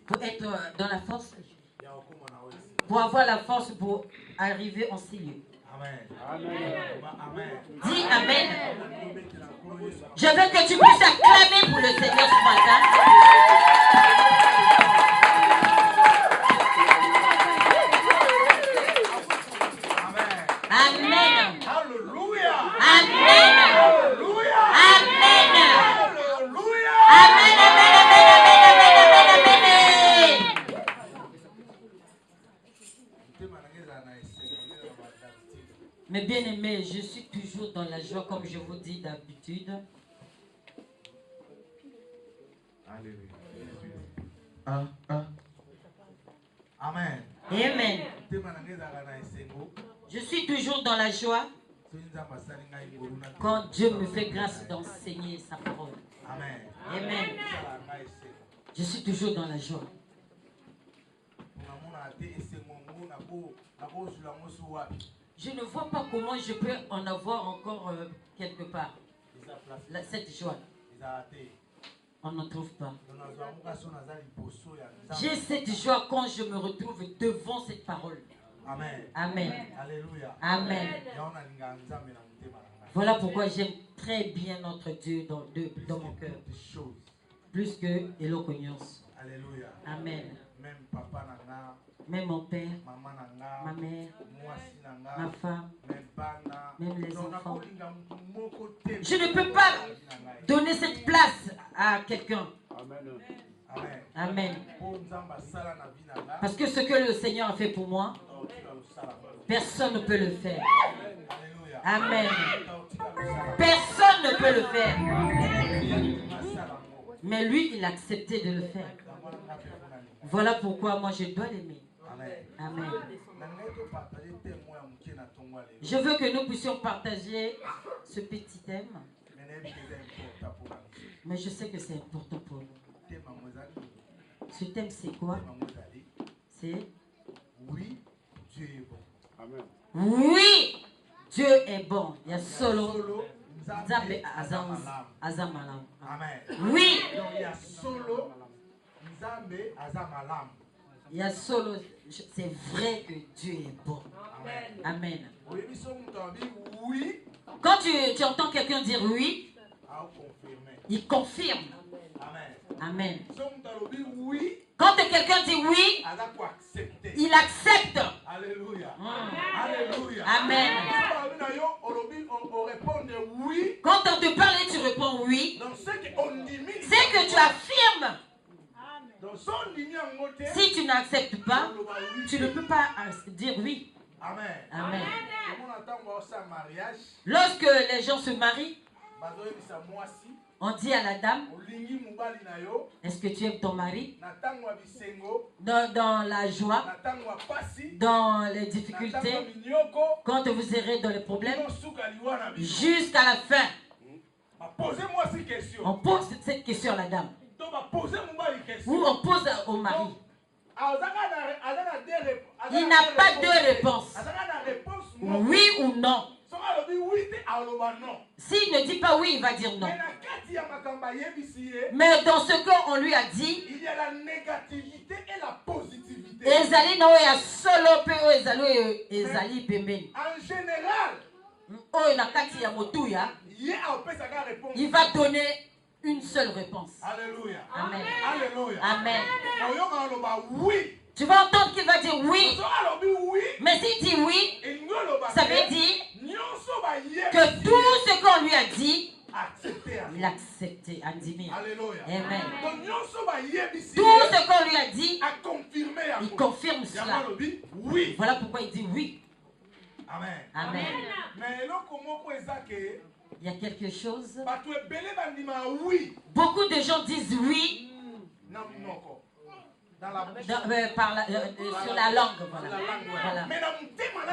pour être dans la force, pour avoir la force pour arriver en ces lieux. Dis Amen. Je veux que tu puisses acclamer pour le Seigneur ce matin. Amen. Alléluia. Amen. Alléluia. Amen. Alléluia. Amen. Amen. Amen. Amen. Amen. Amen. Mes bien-aimés, je suis toujours dans la joie comme je vous dis d'habitude. Alléluia. Amen. Amen. Je suis toujours dans la joie quand Dieu me fait grâce d'enseigner sa parole. Amen. Amen. Je suis toujours dans la joie. Je ne vois pas comment je peux en avoir encore quelque part. Cette joie. On n'en trouve pas. J'ai cette joie quand je me retrouve devant cette parole. Amen. Amen. Alléluia. Amen. Voilà pourquoi j'aime très bien notre Dieu dans mon cœur. Plus que éloquence. Alléluia. Amen. Même papa nanga, même mon père, maman nanga, ma mère, ma femme, même les enfants. Je ne peux pas donner cette place à quelqu'un. Amen. Amen. Parce que ce que le Seigneur a fait pour moi, personne ne peut le faire. Amen. Personne ne peut le faire. Mais lui, il a accepté de le faire. Voilà pourquoi moi je dois l'aimer. Amen. Je veux que nous puissions partager ce petit thème. Mais je sais que c'est important pour nous. Ce thème c'est quoi? C'est oui, Dieu est bon. Amen. Oui, Dieu est bon. Il y a solo. Azamalam. Amen. Oui. Il y a solo. Nzambe azamalam. Il y a solo. C'est vrai que Dieu est bon. Amen. Amen. Oui. Quand tu entends quelqu'un dire oui, il confirme. Amen. Amen. Oui. Quand quelqu'un dit oui, il accepte. Alléluia. Alléluia. Amen. Quand on te parle et tu réponds oui, c'est que tu affirmes. Si tu n'acceptes pas, tu ne peux pas dire oui. Amen. Amen. Lorsque les gens se marient, on dit à la dame, est-ce que tu aimes ton mari? Dans la joie, dans les difficultés, quand vous serez dans les problèmes, jusqu'à la fin. On pose cette question à la dame. Ou on pose au mari. Il n'a pas de réponse. Oui ou non. S'il ne dit pas oui, il va dire non. Mais dans ce qu'on lui a dit, il y a la négativité et la positivité. En général, il va donner une seule réponse. Alléluia. Amen. Alléluia. Amen. Oui. Tu vas entendre qu'il va dire oui. Mais s'il dit oui, ça veut dire que tout ce qu'on lui a dit, il a accepté. Alléluia. Amen. Tout ce qu'on lui a dit, il confirme cela. Oui. Voilà pourquoi il dit oui. Amen. Amen. Mais il y a quelque chose. Oui. Beaucoup de gens disent oui. Sur la langue, voilà.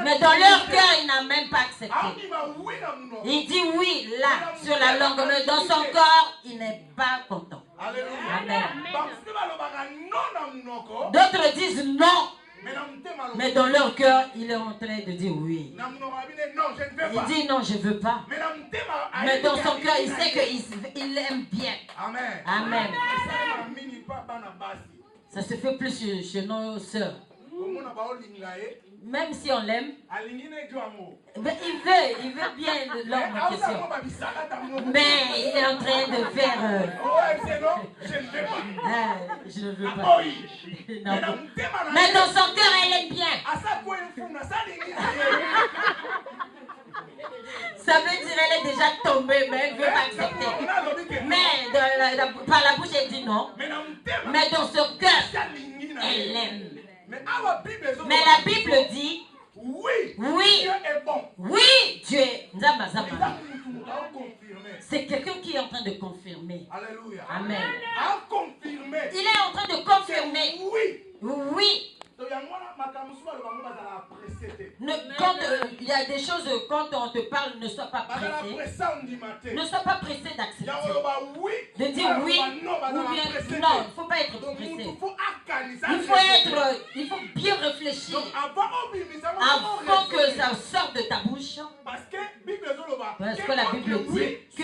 Mais dans leur cœur, il n'a même pas accepté. Il dit oui là, sur la langue, mais dans son corps, il n'est pas content. Amen. D'autres disent non. Mais dans leur cœur, il est en train de dire oui. Il dit non, je ne veux pas. Mais dans son cœur, il sait qu'il l'aime bien. Amen. Amen. Ça se fait plus chez nos sœurs. Même si on l'aime, mais il veut bien l'homme en question. Mais il est en train de faire... je ne veux pas. Non. Mais dans son cœur, elle aime bien. Ça veut dire qu'elle est déjà tombée, mais elle ne veut pas accepter. Mais par la bouche, elle dit non. Mais dans son cœur, elle aime. Mais la Bible dit, oui, Dieu est bon. Oui, Dieu est. C'est quelqu'un qui est en train de confirmer. Alléluia. Amen. Il est en train de confirmer. Oui. Quand il y a des choses, quand on te parle, ne sois pas pressé. Ne sois pas pressé d'accepter. De dire oui ou bien non. Il ne faut pas être pressé. Il faut bien réfléchir avant que ça sorte de ta bouche. Parce que la Bible dit que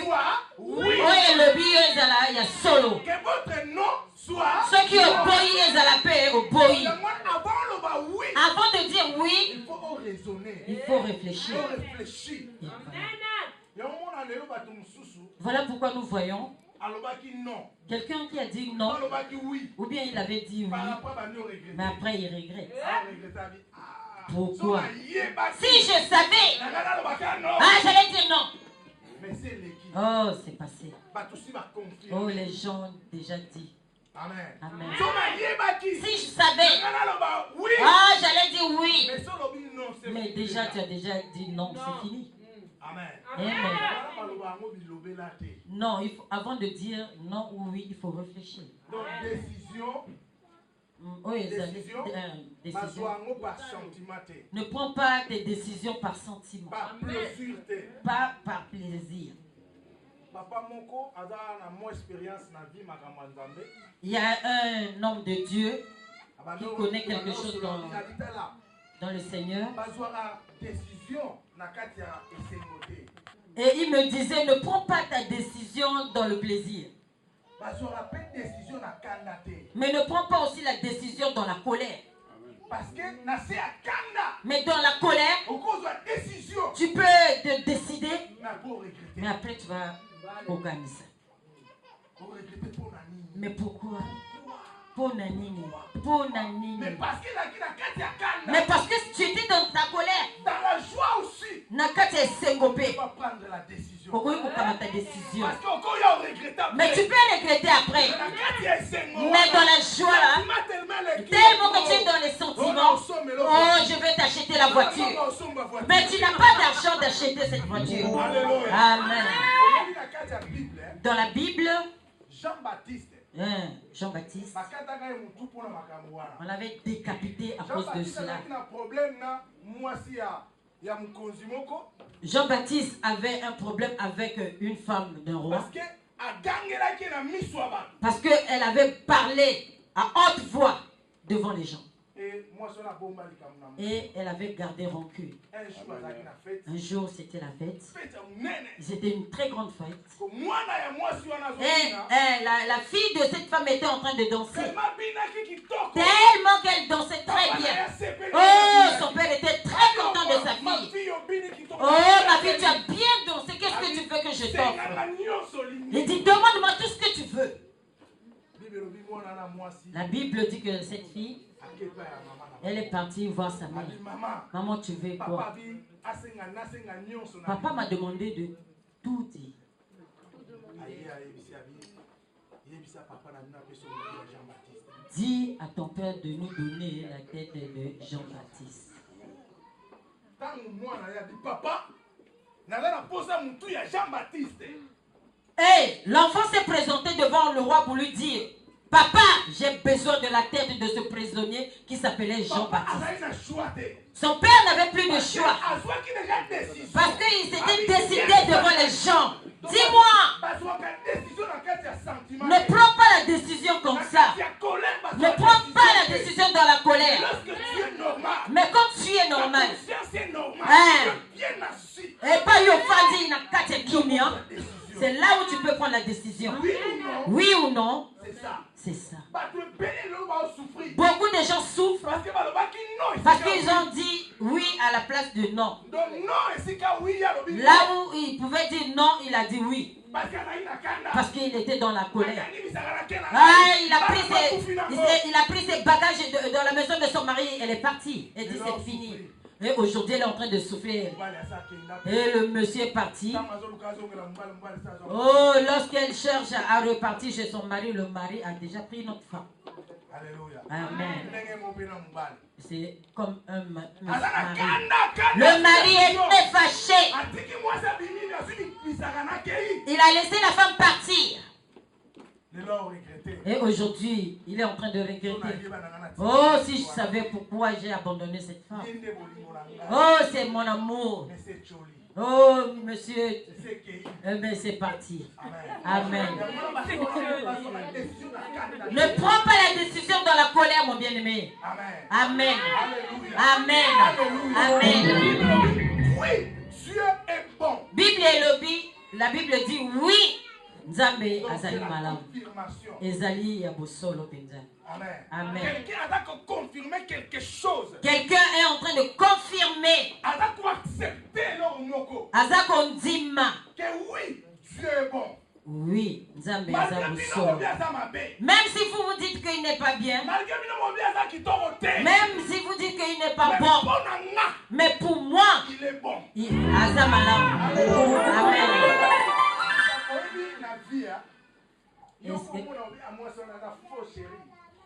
oui, le bien il y a solo. Que votre nom soit. Ceux qui obéissent à la paix obéissent. Avant de dire oui, il faut raisonner. Il faut réfléchir. Voilà pourquoi nous voyons quelqu'un qui a dit non, ou bien il avait dit oui, mais après il regrette. Pourquoi? Si je savais, j'allais dire non. Oh, c'est passé. Oh, les gens ont déjà dit. Amen. Amen. Si je savais, j'allais dire oui. Mais déjà, tu as déjà dit non, c'est fini. Amen. Amen. Non, avant de dire non ou oui, il faut réfléchir. Donc, décision. Ne prends pas tes décisions par sentiment. Pas par plaisir. Il y a un homme de Dieu qui connaît quelque chose dans le Seigneur. Et il me disait, ne prends pas ta décision dans le plaisir. Mais ne prends pas aussi la décision dans la colère. Mais dans la colère, tu peux te décider, mais après tu vas organiser. Mais pourquoi? Mais parce que tu étais dans ta colère, dans la joie aussi, tu vas prendre la décision. Mais tu peux regretter après. Mais dans la joie là, tellement que tu es dans les sentiments, oh je vais t'acheter la voiture, mais tu n'as pas d'argent d'acheter cette voiture. Amen. Dans la Bible, Jean-Baptiste, on l'avait décapité à cause de cela. Jean-Baptiste avait un problème avec une femme d'un roi. Parce qu'elle avait parlé à haute voix devant les gens. Et elle avait gardé rancune. Un jour, c'était la fête. C'était une très grande fête. Et la fille de cette femme était en train de danser. Tellement qu'elle dansait très bien. Oh, son père était très content de sa fille. Oh, ma fille, tu as bien dansé. Qu'est-ce que tu veux que je t'offre? Il dit, demande-moi tout ce que tu veux. La Bible dit que cette fille, elle est partie voir sa mère. Maman, tu veux quoi? Papa m'a demandé de tout dire. Dis à ton père de nous donner la tête de Jean-Baptiste. Et l'enfant s'est présenté devant le roi pour lui dire, papa, j'ai besoin de la tête de ce prisonnier qui s'appelait Jean-Baptiste. Son père n'avait plus de choix. Parce qu'il s'était décidé devant les gens. Dis-moi, ne prends pas la décision comme ça. Ne prends pas la décision dans la colère. Mais quand tu es normal, et pas c'est là où tu peux prendre la décision. Oui ou non? C'est ça. Beaucoup de gens souffrent parce qu'ils ont dit oui à la place de non. Là où il pouvait dire non, il a dit oui. Parce qu'il était dans la colère. Ah, il a pris ses bagages dans la maison de son mari. Elle est partie. Elle dit c'est fini. Et aujourd'hui, elle est en train de souffrir. Et le monsieur est parti. Oh, lorsqu'elle cherche à repartir chez son mari, le mari a déjà pris une autre femme. Amen. C'est comme un mari. Le mari est fâché. Il a laissé la femme partir. Et aujourd'hui, il est en train de regretter. Oh, si je savais pourquoi j'ai abandonné cette femme. Oh, c'est mon amour. Oh, monsieur. Mais c'est parti. Amen. Ne prends pas la décision dans la colère, mon bien-aimé. Amen. Amen. Amen. Oui, Dieu est bon. La Bible dit oui. Nzambe azali malamu. Ezali ya bosolo penza. Amen. Quelqu'un a confirmé quelque chose. Quelqu'un est en train de confirmer. Azako ndima. Que oui, Dieu est bon. Oui, Nzambe azali bosolo. Même si vous vous dites qu'il n'est pas bien. Même si vous dites qu'il n'est pas bon. Mais pour moi, il est bon. Azali malamu. Amen.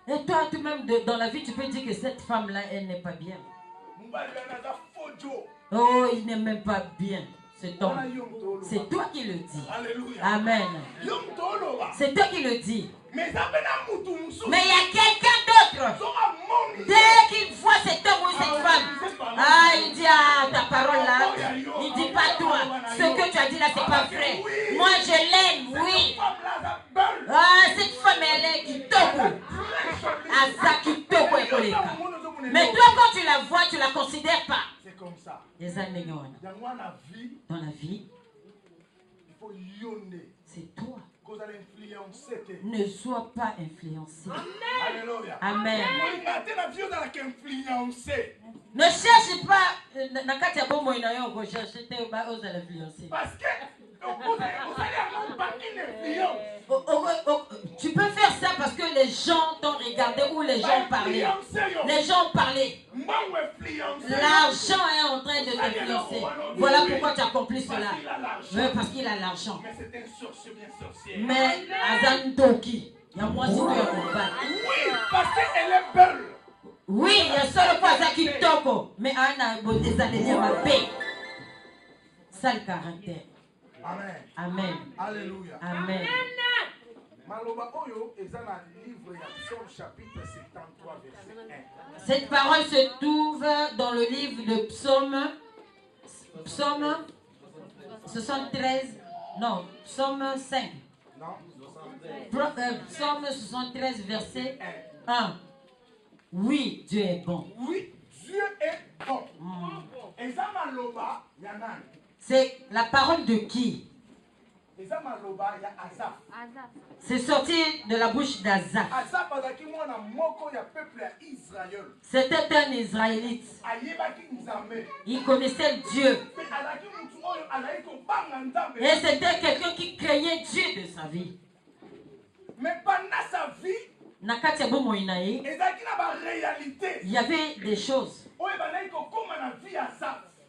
Et toi, toi-même, dans la vie, tu peux dire que cette femme-là, elle n'est pas bien. Oh, il n'est même pas bien, cet homme. C'est toi qui le dis. Amen. C'est toi qui le dis. Mais il y a quelqu'un d'autre. Dès qu'il voit cet homme ou cette femme, ah, il dit, ah, ta parole là, il dit pas toi. Ce que tu as dit là, c'est pas vrai. Moi, je l'aime, oui. Ah, cette femme, elle est kitoko. Asa kitoko et koleka. Mais toi, quand tu la vois, tu la considères pas. C'est comme ça. Dans la vie, il faut yonder. C'est toi. Ne sois pas influencé. Amen. Ne cherche pas. Parce que tu peux faire ça parce que les gens t'ont regardé ou les gens ont parlé. Les gens ont parlé. L'argent est en train de t'influencer. Voilà pourquoi tu accomplis cela. Oui, parce qu'il a l'argent. Mais c'est un sorcier bien sorcier. Mais Azan Toki, il y a moi si tu es combattre. Oui, parce qu'elle est belle. Oui, il y a seulement pas ça qui toko. Mais Anna, beauté, ça devient ma paix. Sale caractère. Amen. Amen. Alléluia. Amen. Maloba Oyo est dans le livre de Psaume chapitre 73 verset 1. Cette parole se trouve dans le livre de Psaume 73. Non, Psaume 5. Non, Psaume 73 verset 1. Oui, Dieu est bon. Oui, Dieu est bon. Et ça Maloba, il y en a. C'est la parole de qui? C'est sorti de la bouche d'Azaph. C'était un Israélite. Il connaissait Dieu. Et c'était quelqu'un qui craignait Dieu de sa vie. Mais pendant sa vie, il y avait des choses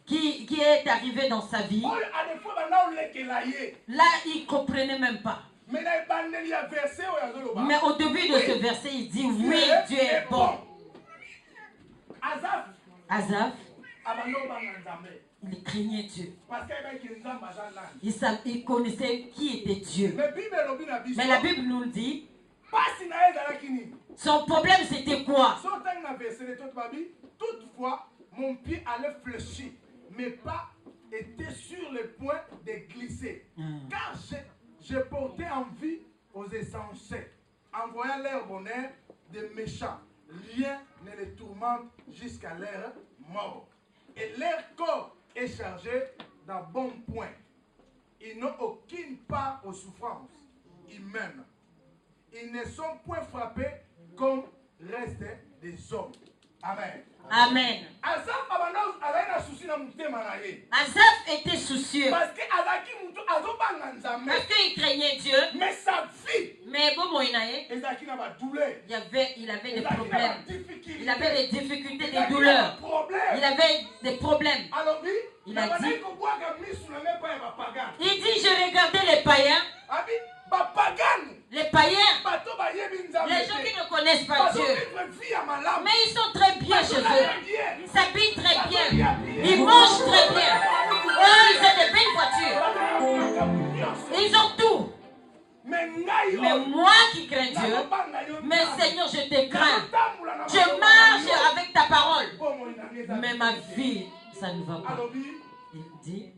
qui est arrivé dans sa vie. Là, il ne comprenait même pas. Mais au début de ce verset, il dit oui, Dieu est bon. Azaph, il craignait Dieu. Il connaissait qui était Dieu. Mais la Bible nous le dit. Son problème, c'était quoi? Toutefois, mon pied allait fléchir, mais pas était sur le point de glisser. Car je portais envie aux insensés, en voyant leur bonheur des méchants. Rien ne les tourmente jusqu'à leur mort. Et leur corps est chargé d'un bon point. Ils n'ont aucune part aux souffrances humaines. Ils ne sont point frappés biso. Amen. Amen. Asaph était soucieux. Parce qu'il craignait Dieu. Mais sa vie, mais bon, il avait des problèmes. Il avait des difficultés, des douleurs. Il avait des problèmes. Il a dit, je regardais les païens. Les païens, les gens qui ne connaissent pas Dieu, mais ils sont très bien chez eux. Ils s'habillent très bien. Ils mangent très bien. Oh, ils ont des belles voitures. Ils ont tout. Mais moi qui crains Dieu, mais Seigneur, je te crains. Je marche avec ta parole. Mais ma vie, ça ne va pas. Il dit,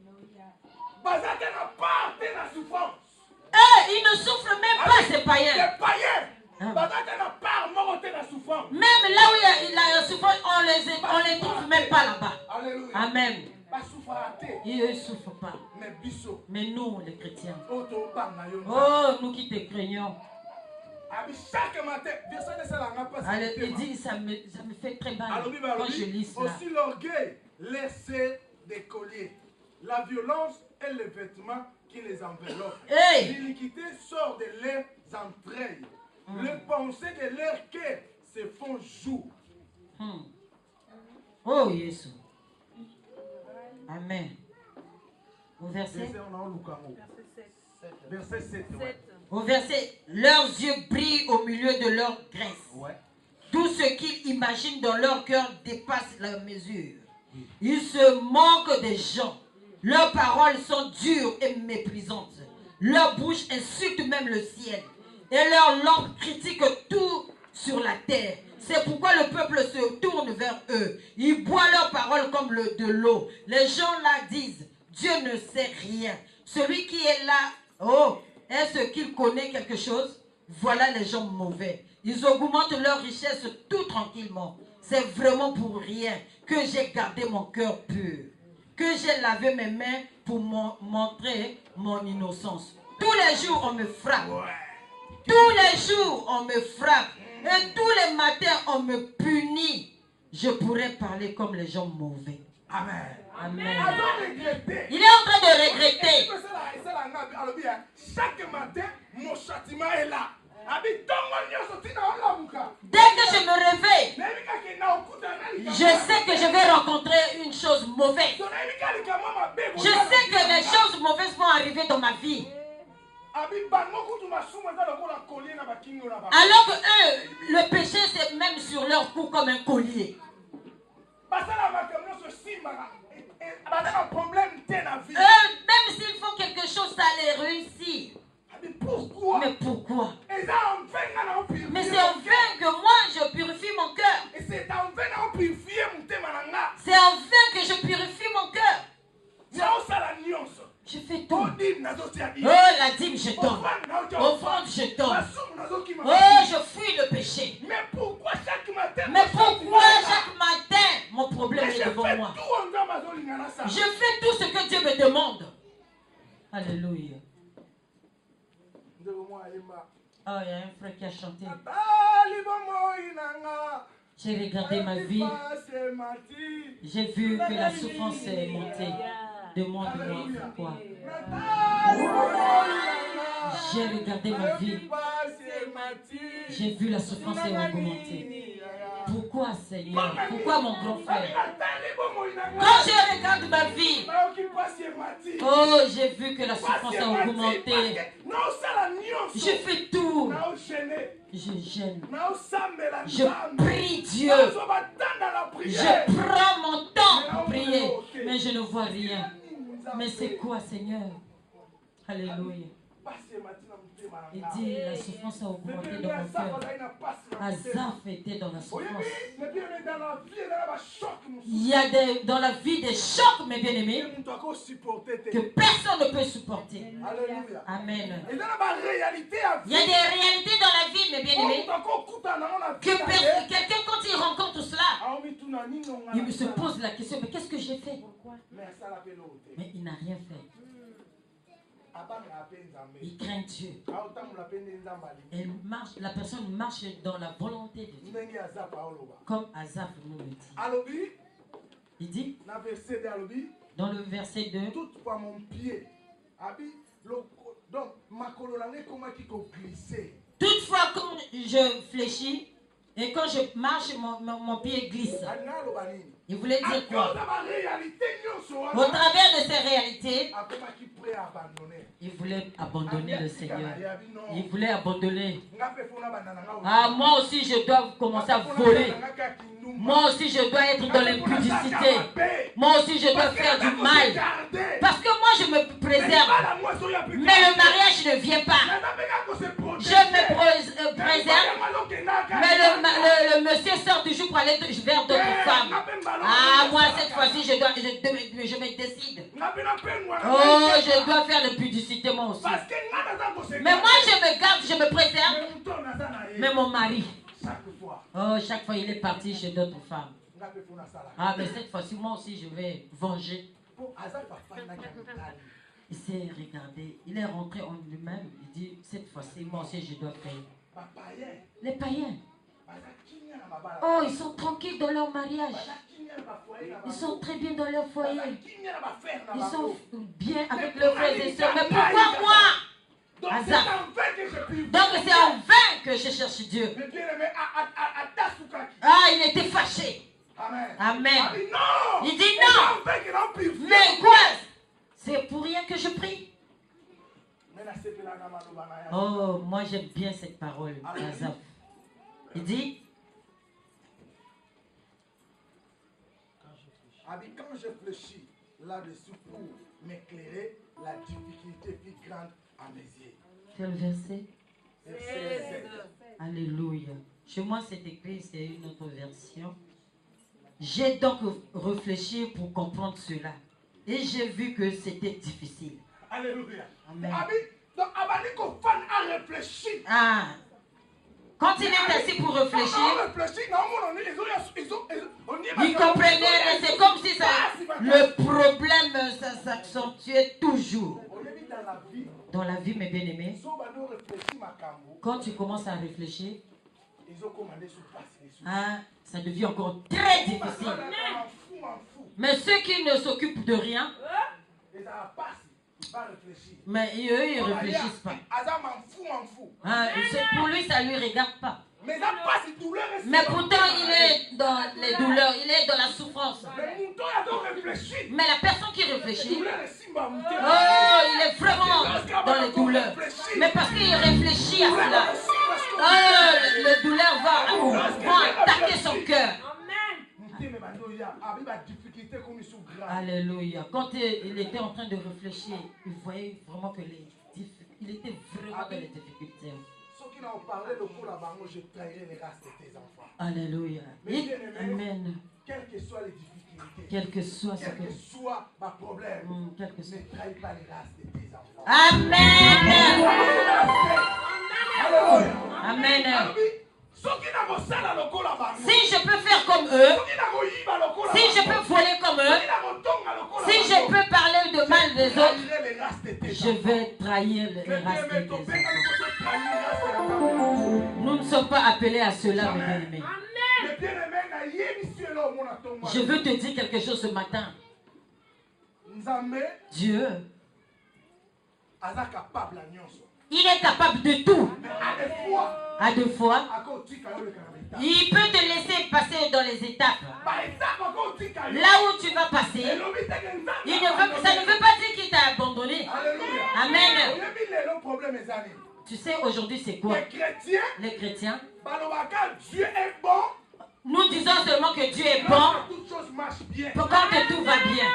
ils ne souffrent même pas, ces païens. Même là où il y a souffrance, on les trouve même pas là-bas. Amen. Ils ne souffrent pas. Mais nous, les chrétiens, oh, nous qui te craignons. Allez, il dit, ça me fait très mal quand je lis cela. Aussi l'orgueil, laisser des colliers. La violence et les vêtements qui les enveloppent. L'iniquité sort de leurs entrailles. Les pensées de leur cœur se font jour. Oh, Jésus. Amen. Au verset 7. Au verset, leurs yeux brillent au milieu de leur graisse. Tout ce qu'ils imaginent dans leur cœur dépasse la mesure. Ils se moquent des gens. Leurs paroles sont dures et méprisantes. Leur bouche insulte même le ciel. Et leur langue critique tout sur la terre. C'est pourquoi le peuple se tourne vers eux. Ils boivent leurs paroles comme de l'eau. Les gens là disent, Dieu ne sait rien. Celui qui est là, est-ce qu'il connaît quelque chose? Voilà les gens mauvais. Ils augmentent leur richesse tout tranquillement. C'est vraiment pour rien que j'ai gardé mon cœur pur. Que j'ai lavé mes mains pour montrer mon innocence. Tous les jours, on me frappe. Tous les jours, on me frappe. Et tous les matins, on me punit. Je pourrais parler comme les gens mauvais. Amen. Amen. Il est en train de regretter. Chaque matin, mon châtiment est là. Dès que je me réveille, je sais que je vais rencontrer une chose mauvaise. Je sais que les choses mauvaises vont arriver dans ma vie. Alors que eux, le péché c'est même sur leur cou comme un collier. Même s'ils font quelque chose, ça les réussit. Pourquoi? Mais pourquoi? Mais c'est en en vain que moi je purifie mon cœur. C'est en vain que je purifie mon cœur. Je fais tout. Oh, la dîme, je donne. Offrande, je donne. Oh, je fuis le péché. Mais pourquoi chaque matin mon problème est devant moi? Je fais tout ce que Dieu me demande. Alléluia. Oh, il y a un frère qui a chanté. J'ai regardé ma vie. J'ai vu que la souffrance est montée. Demande-moi pourquoi. J'ai regardé ma vie. J'ai vu la souffrance est augmentée. Pourquoi, Seigneur? Pourquoi, mon grand frère? Quand je regarde ma vie, oh, j'ai vu que la souffrance a augmenté. Je fais tout. Je gêne. Je prie Dieu. Je prends mon temps pour prier. Mais je ne vois rien. Mais c'est quoi, Seigneur? Alléluia. Il dit, la souffrance a augmenté dans mon cœur. Asaph était dans la souffrance. Il y a dans la vie des chocs, mes bien-aimés, que personne ne peut supporter. Amen. Il y a des réalités dans la vie, mes bien-aimés, que quelqu'un, quand il rencontre cela, il se pose la question, mais qu'est-ce que j'ai fait? Mais il n'a rien fait. Il craint Dieu. Et la personne marche dans la volonté de Dieu. Comme Asaph nous le dit. Il dit dans le verset 2. Toutefois mon pied. Donc, toutefois, quand je fléchis et quand je marche, mon pied glisse. Il voulait dire quoi? Au travers de ces réalités, il voulait abandonner le Seigneur. Il voulait abandonner. Ah, moi aussi, je dois commencer à voler. Moi aussi, je dois être dans l'impudicité. Moi aussi, je dois faire du mal. Parce que moi, je me préserve. Mais le mariage ne vient pas. Je me préserve. Mais le monsieur sort toujours pour aller vers d'autres femmes. Ah, moi, cette fois-ci, je me décide. Oh, je dois faire l'impudicité, moi aussi. Mais moi, je me garde, je me préserve. Mais mon mari, oh, chaque fois, il est parti chez d'autres femmes. Ah, mais cette fois-ci, moi aussi, je vais venger. Il s'est regardé, il est rentré en lui-même. Il dit, cette fois-ci, moi aussi, je dois faire. Les païens. Oh, ils sont tranquilles dans leur mariage. Ils sont très bien dans leur foyer. Ils sont bien avec leurs frères et sœurs. Mais pourquoi moi? Hasard. Donc c'est en vain que je cherche Dieu. Ah, il était fâché. Amen. Il dit non. Mais quoi? C'est pour rien que je prie. Oh, moi j'aime bien cette parole. Asaph. Il dit, quand je fléchis là-dessus pour m'éclairer, la difficulté plus grande à mes yeux. Quel verset? Verset 7. Alléluia. Chez moi, c'est écrit, c'est une autre version. J'ai donc réfléchi pour comprendre cela. Et j'ai vu que c'était difficile. Alléluia. Amen. Donc, a réfléchi. Ah. Quand il est assis pour réfléchir, il comprenait, c'est comme si le problème s'accentuait toujours. Dans la vie, mes bien-aimés, quand tu commences à réfléchir, ça devient encore très difficile. Mais ceux qui ne s'occupent de rien, mais eux, ils ne réfléchissent pas. Pour lui, ça ne lui regarde pas. Mais pourtant, il est dans les douleurs, il est dans la souffrance. Mais la personne qui réfléchit, oh, il est vraiment dans les douleurs. Mais parce qu'il réfléchit à cela, oh, le douleur va attaquer son cœur. Alléluia. Quand il était en train de réfléchir, il voyait vraiment que il était vraiment dans les difficultés. Alléluia. Amen. Quelles que soient les difficultés, quel que soit ce que soit ma problème, ne trahis pas les races de tes enfants. Amen. Amen. Amen. Si je peux faire comme eux, si je peux voler comme eux, si je peux parler de mal des autres, je vais trahir les races de tes enfants. Nous ne sommes pas appelés à cela, mes bien-aimés. Je veux te dire quelque chose ce matin. Dieu, il est capable de tout. À deux fois, il peut te laisser passer dans les étapes. Là où tu vas passer, ça ne veut pas dire qu'il t'a abandonné. Amen. Tu sais aujourd'hui c'est quoi? Les chrétiens. Dieu est bon. Nous disons seulement que Dieu est bon quand tout va bien.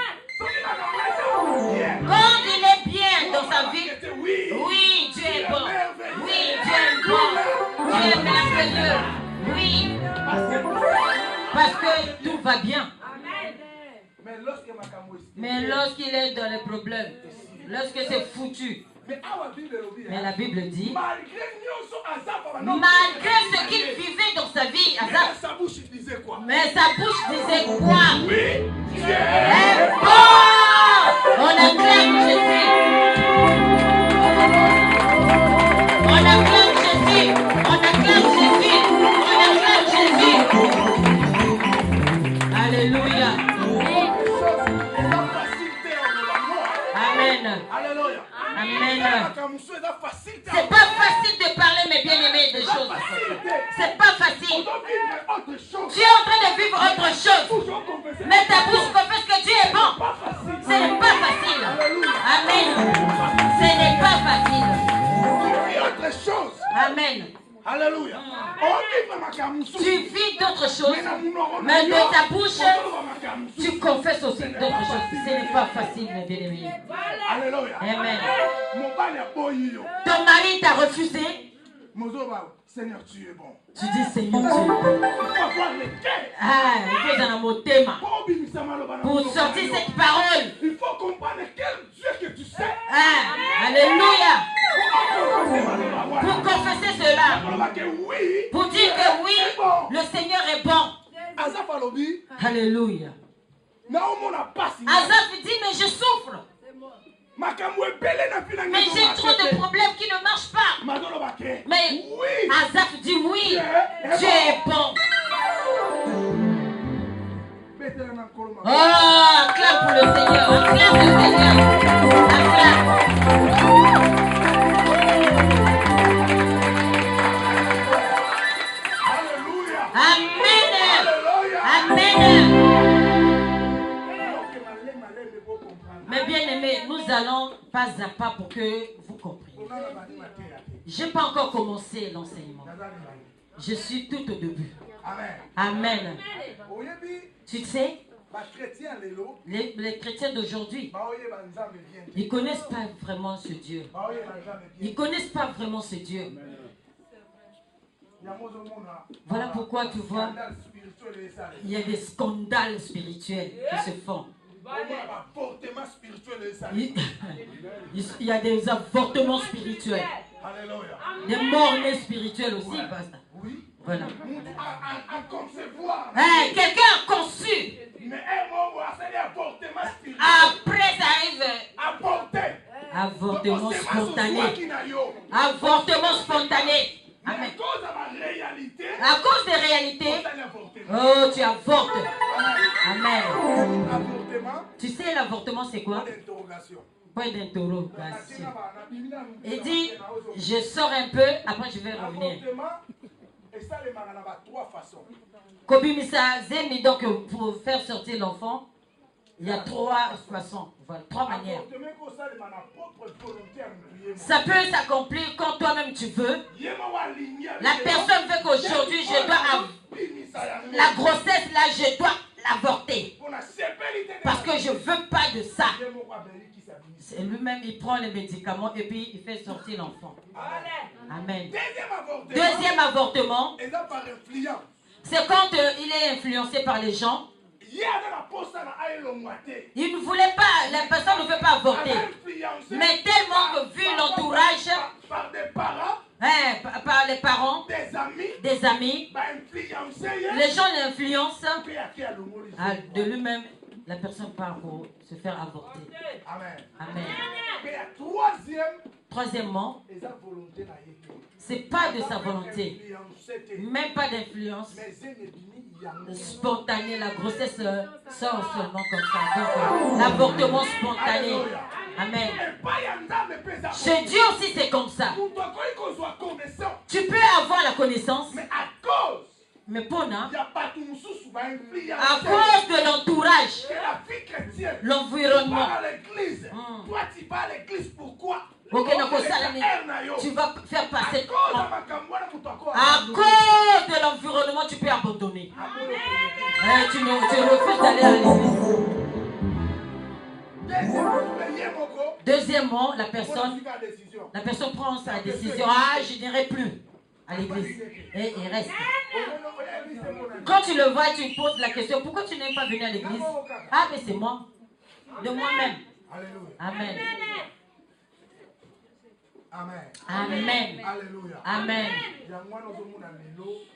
Quand il est bien dans sa vie, oui, Dieu est bon. Oui, Dieu est bon. Dieu est merveilleux. Oui. Parce que tout va bien. Mais lorsqu'il est dans les problèmes, lorsque c'est foutu, mais la Bible dit, malgré ce qu'il vivait dans sa vie, mais sa bouche disait quoi? Oui, Dieu est bon. On acclame Jésus. facile. Tu es en train de vivre autre chose. Mais ta bouche confesse que Dieu est bon. Ce n'est pas facile. Amen. Ce n'est pas facile. Amen. Alléluia. Tu vis d'autres choses, mais de ta bouche, tu confesses aussi d'autres choses. Ce n'est pas facile, mes bien-aimés. Alléluia. Amen. Ton mari t'a refusé. Seigneur, tu es bon. Tu dis, Seigneur, tu es bon. Il faut dans mon thème. Pour sortir cette parole. Il faut comprendre quel Dieu que tu sais. Alléluia. Pour confesser cela. Pour dire que oui, le Seigneur est bon. Alléluia. Azaf dit, mais je souffre. Mais j'ai trop de problèmes qui ne marchent pas. Mais Azaf dit oui, Dieu est bon. Oh, acclame pour le Seigneur. Acclame le Seigneur. Acclame. Amen. Amen. Mais bien aimés, nous allons pas à pas pour que vous compreniez. Je n'ai pas encore commencé l'enseignement. Je suis tout au début. Amen. Tu sais, les chrétiens d'aujourd'hui, ils ne connaissent pas vraiment ce Dieu. Ils ne connaissent pas vraiment ce Dieu. Voilà pourquoi tu vois, il y a des scandales spirituels qui se font. Il y a des avortements spirituels. Des morts-nés spirituels aussi. Voilà. Quelqu'un a conçu. Après, ça arrive. Avortement spontané. Avortement spontané. Amen. À cause des réalités. Oh, tu avortes. Amen. Tu sais, l'avortement, c'est quoi? Point d'interrogation. Il dit, je sors un peu, après je vais revenir. Kobimisa Zemi, donc pour faire sortir l'enfant, il y a trois façons, voilà, trois manières. Ça peut s'accomplir quand toi-même tu veux. La personne veut qu'aujourd'hui je dois la grossesse là, je dois l'avorter. Parce que je ne veux pas de ça. Lui-même, il prend les médicaments et puis il fait sortir l'enfant. Amen. Deuxième avortement, c'est quand il est influencé par les gens. Il ne voulait pas, la personne ne veut pas avorter. Mais tellement que vu l'entourage, par les parents, des amis, les gens l'influencent, de lui-même, la personne part pour se faire avorter. Amen. Troisièmement, c'est pas de sa volonté, même pas d'influence spontanée. La grossesse sort seulement comme ça. Donc, l'avortement spontané. Amen. Chez Dieu aussi, c'est comme ça. Tu peux avoir la connaissance, mais pour nous, à cause de l'entourage, l'environnement. Toi, tu vas à l'église, pourquoi? Tu vas faire passer. À cause de l'environnement, tu peux abandonner. Tu refuses d'aller à l'église. Deuxièmement, la personne prend sa décision. Je n'irai plus à l'église. Et il reste. Quand tu le vois, tu lui poses la question, pourquoi tu n'es pas venu à l'église? Ah, mais c'est moi. De moi-même. Amen. Amen. Amen.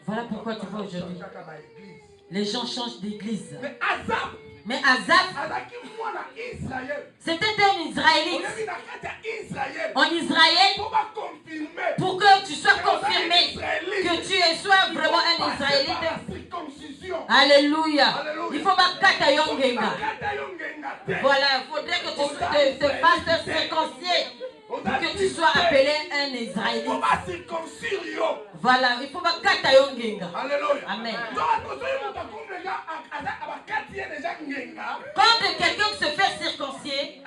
Voilà pourquoi tu vois aujourd'hui, les gens changent d'église. Mais Azaf, c'était un Israélite. En Israël, pour que tu sois confirmé que tu sois vraiment un Israélite. Alléluia. Il faut pas kata yongenga. Voilà, il faudrait que tu te fasses circoncier. que tu sois appelé un Israélite. Voilà, il faut pas Alléluia. Amen. Quand quelqu'un se fait circoncier,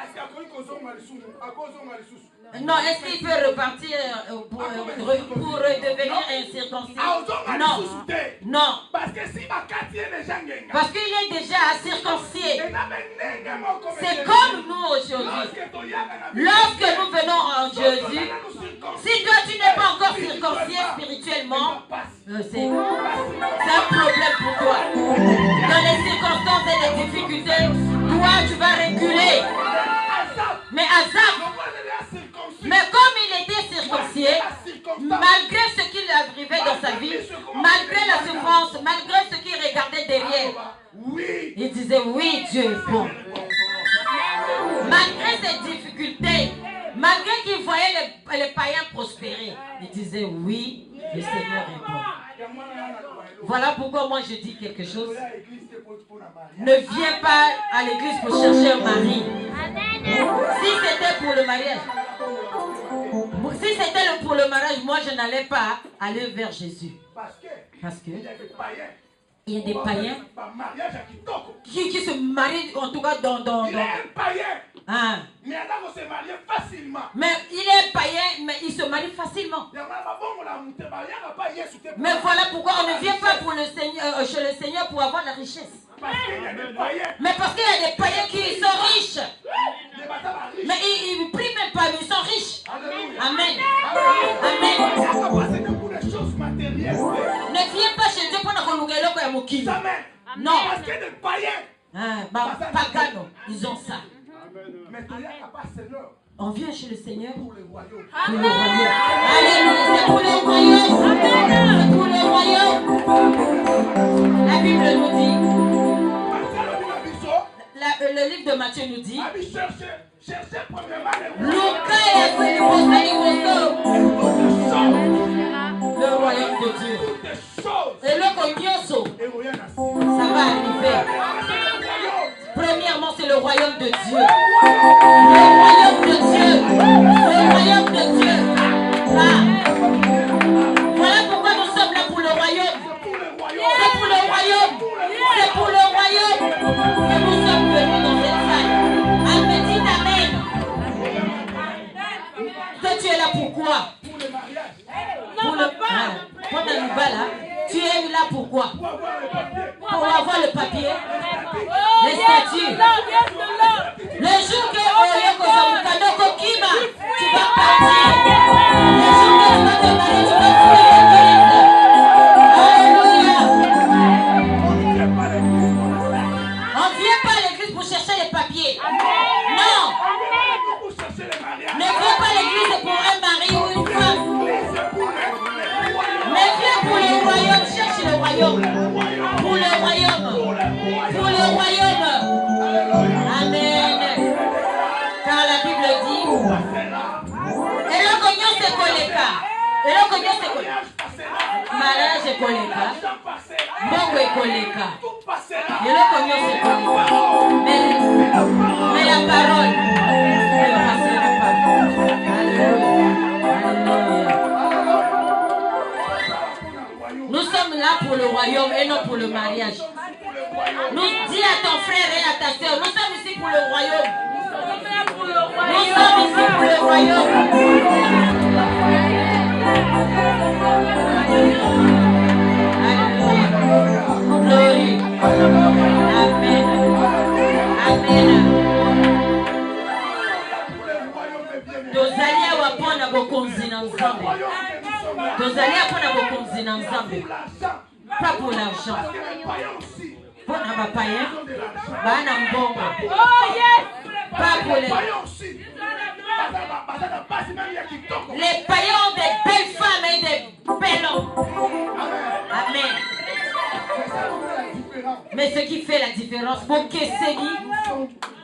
non, est-ce qu'il peut repartir pour redevenir un circoncis? Non. Non. Parce qu'il est déjà circoncié. C'est comme nous aujourd'hui. Lorsque nous venons en Jésus, si toi tu n'es pas encore circoncié spirituellement, c'est un problème pour toi. Dans les circonstances et les difficultés, toi tu vas reculer. Mais Azaf, mais comme il était circoncié, malgré ce qu'il arrivait dans sa vie, malgré la souffrance, malgré ce qu'il regardait derrière, il disait oui, Dieu est bon. Malgré ses difficultés, malgré qu'il voyait les païens prospérer, il disait oui, le Seigneur est bon. Voilà pourquoi moi je dis quelque chose. Ne viens pas à l'église pour chercher un mari. Si c'était pour le mariage, pour le mariage, moi je n'allais pas aller vers Jésus. Parce que il y a des païens qui se marient, en tout cas dans... Il est un païen. Ah. Mais il est païen, mais il se marie facilement. Mais voilà pourquoi on ne vient pas pour le Seigneur, chez le Seigneur pour avoir la richesse. Mais parce qu'il y a des païens qui sont riches. Mais ils ne prient même pas, mais ils sont riches. Amen. Amen. Ne viens pas chez Dieu pour nous louer le mokili. Non. Parce que les païens. Pagano, ils ont ça. On vient chez le Seigneur pour le royaume. Alléluia, c'est pour le royaume. C'est pour le royaume. La Bible nous dit, le livre de Matthieu nous dit, le royaume de Dieu. Et le cognoso, ça va arriver. Premièrement, c'est le royaume de Dieu. Le royaume de Dieu. Le royaume de Dieu. Ah. Voilà pourquoi nous sommes là pour le royaume. C'est pour le royaume. C'est pour le royaume que nous sommes venus dans cette salle. Amen. Dites Amen. Toi, tu es là pourquoi? Pour le mariage. Pour le là. Tu es là pourquoi? Pour avoir le papier. Les statuts. Le jour que tu vas partir. Le jour que tu vas te marier, tu vas fuir l'église. Alléluia. On ne vient pas à l'église pour chercher les papiers. Non. Ne viens pas à l'église pour un mari ou une femme. Mais viens pour le royaume. Cherche le royaume. Pour le royaume. Pour le royaume. Amen. Car la Bible dit, et le cognon c'est coleka. Et le cognon c'est coleka. Mariage est coleka. Bongo est coleka. Et le cognon c'est coleka. Mais la parole ne passera pas. Alléluia. Nous sommes là pour le royaume et non pour le mariage. Nous dis à ton frère et à ta soeur, nous sommes ici pour le royaume. Nous sommes ici pour le royaume. Glory. Amen. Amen. Tozali awapona bokonzi na nzambe. Tozali apona bokonzi na nzambe. Pas pour l'argent. Pour les païens, pas pour les païens ont des belles femmes et des belles hommes. Amen. Mais ce qui fait la différence, pour que c'est dit,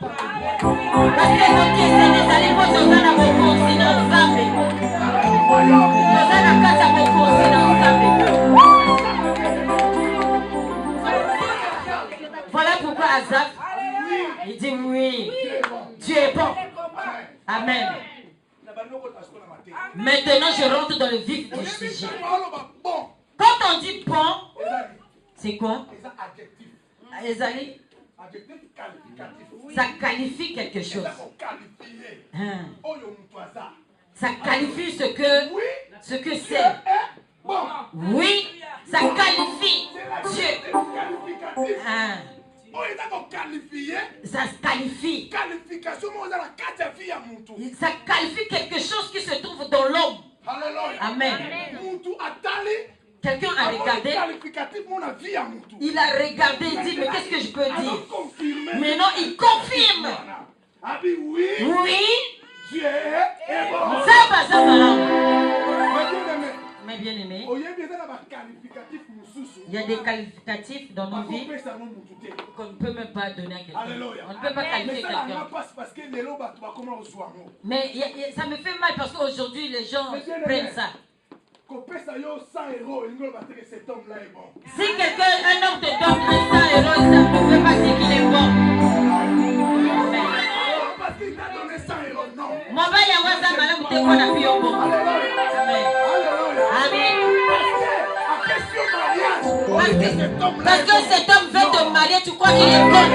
parce que pour que c'est des allées pour nous dans vos continents, voilà pourquoi Azaf, il dit oui, Dieu est bon. Amen. Maintenant, je rentre dans le vif du sujet. Quand on dit bon, c'est quoi? Ça qualifie quelque chose. Ça qualifie ce que c'est. Oui, ça qualifie Dieu. Ça se qualifie. Ça qualifie quelque chose qui se trouve dans l'homme. Amen. Quelqu'un a regardé. Il a regardé et dit, mais qu'est-ce que je peux dire? Mais non, il confirme. Oui. Dieu est bon. Mes bien-aimés, il y a des qualificatifs dans nos vies qu'on ne peut même pas donner à quelqu'un. On ne peut pas qualifier quelqu'un. Mais ça me fait mal parce qu'aujourd'hui les gens prennent ça. Si quelqu'un, un homme te donne 100 euros, ça ne veut pas dire qu'il est bon. Parce qu'il t'a donné 100 euros, non. Amen. Parce que cet homme veut te marier, tu crois qu'il est bon.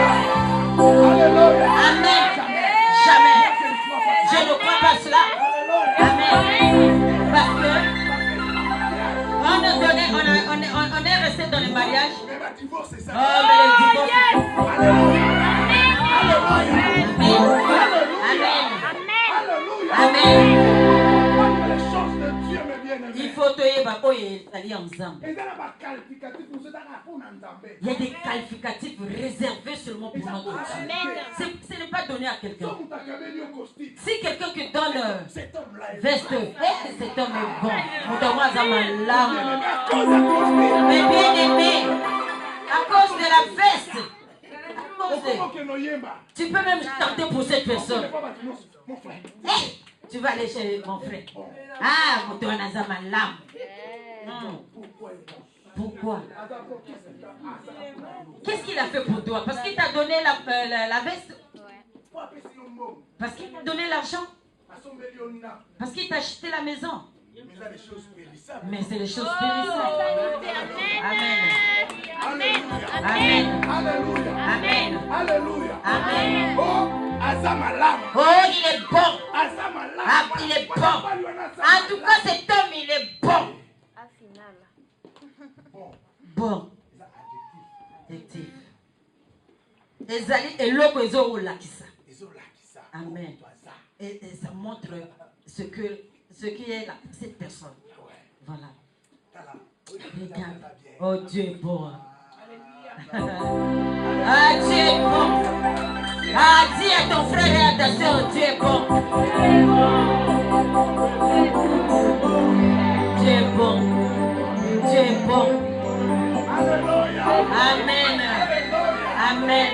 Amen. Jamais. Je ne crois pas cela. Amen. Parce que on est resté dans le mariage. Oh, mais le divorce. Amen. Il faut te dire ensemble. Il y a des qualificatifs réservés seulement pour notre Dieu. Ce n'est pas donné à quelqu'un. Si quelqu'un qui donne veste, cet homme est bon. Mais bien aimé, à cause de la veste, tu peux même chanter pour cette personne. Tu vas aller chez mon frère. Ah, pourquoi? Qu'est-ce qu'il a fait pour toi? Parce qu'il t'a donné la veste? Parce qu'il t'a donné l'argent? Parce qu'il t'a acheté la maison? Mais c'est les choses périssables. Amen. Amen. Amen. Amen. Amen. Oh, il est bon. Ah, il est bon. En tout cas, cet homme, il est bon. Bon. Actif. Ezali eloko ezo lakisa. Amen. Et ça montre ce qui est là, cette personne. Voilà. Regarde. Oh, Dieu est bon. Ah, Dieu est bon. Ah, dis à ton frère et à ta soeur, Dieu est bon. Dieu est bon. Dieu est bon. Amen. Amen.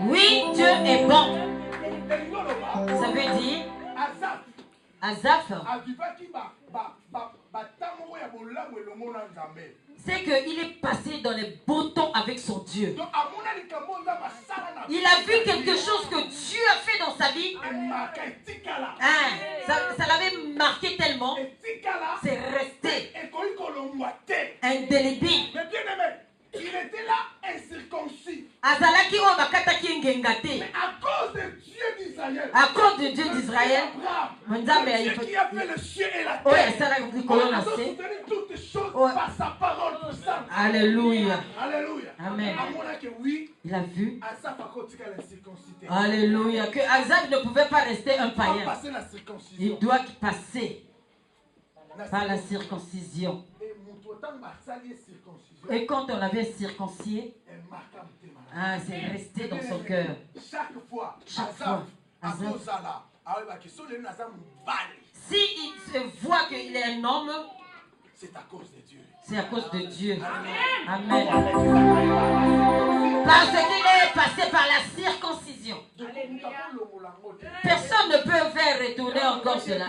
Oui, Dieu est bon. Ça veut dire Azaph, c'est qu'il est passé dans les beaux temps avec son Dieu. Il a vu quelque chose que Dieu a fait dans sa vie. Ça l'avait marqué tellement. C'est resté indélébile. Il était là incirconcis. Mais à cause de Dieu d'Israël. À cause de Dieu d'Israël. Dieu qui a fait le ciel et la terre. On a soutenu toutes choses par sa parole puissante. Alléluia. Alléluia. Amen. Il a vu. Alléluia. Alléluia. Que Azaph ne pouvait pas rester un païen. Il doit passer par la circoncision. Et quand on l'avait circoncisé, c'est resté dans son cœur. Chaque fois. Si il se voit qu'il est un homme, c'est à cause de Dieu. C'est à cause de Dieu. Amen. Parce qu'il est passé par la circoncision. Personne ne peut faire retourner encore cela.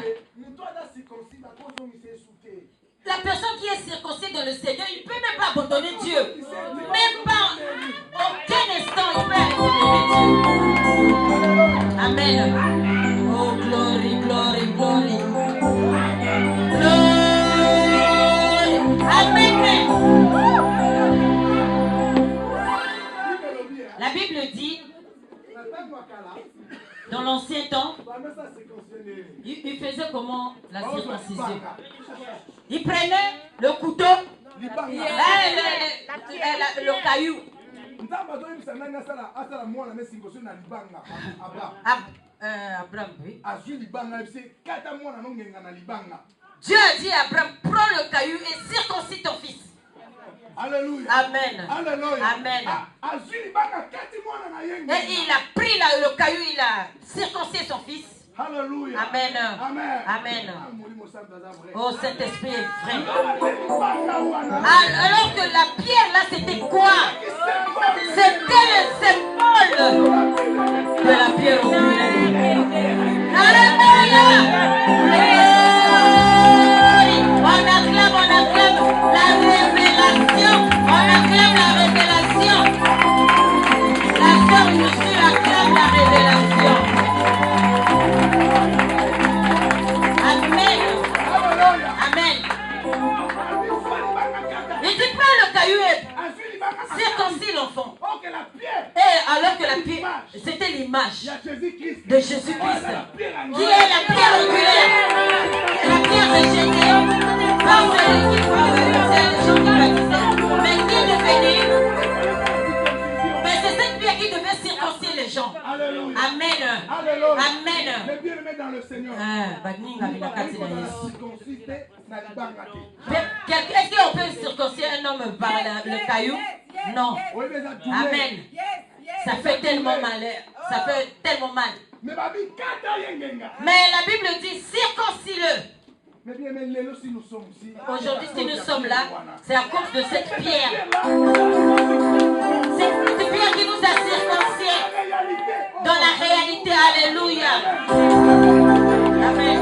La personne qui est circoncisée dans le Seigneur, il ne peut même pas abandonner Dieu. Même pas aucun instant, il peut abandonner Dieu. Amen. Oh, glory, glory, glory. Dans l'ancien temps, il faisait comment la circoncision? Il prenait le couteau, le caillou. Abraham, oui. Dieu a dit à Abraham, prends le caillou et circoncis ton fils. Alléluia. Amen. Alléluia. Amen. Et il a pris le caillou, il a circoncis son fils. Alléluia. Amen. Amen. Amen. Oh, Saint-Esprit est vrai. Alors que la pierre là, c'était quoi? C'était le symbole de la pierre angulaire. Alléluia. On acclame la révélation. On acclame la révélation. La sœur Lucie acclame la révélation. Amen. Amen. Il dit prends le caillou et circoncis l'enfant. Et alors que la pierre, c'était l'image de Jésus-Christ, qui est la pierre angulaire, la pierre rejetée par celui qui croit, c'est les gens qui baptisaient, mais qui devenait, mais c'est cette pierre qui devait circoncire les gens. Amen. Amen. Les bien-aimés dans le Seigneur. Est-ce qu'on peut circoncire un homme par le caillou? Non. Amen. Ça fait tellement mal. Ça fait tellement mal. Mais la Bible dit circoncis-le. Aujourd'hui, si nous sommes là, c'est à cause de cette pierre. Cette pierre qui nous a circoncis dans la réalité. Alléluia. Amen.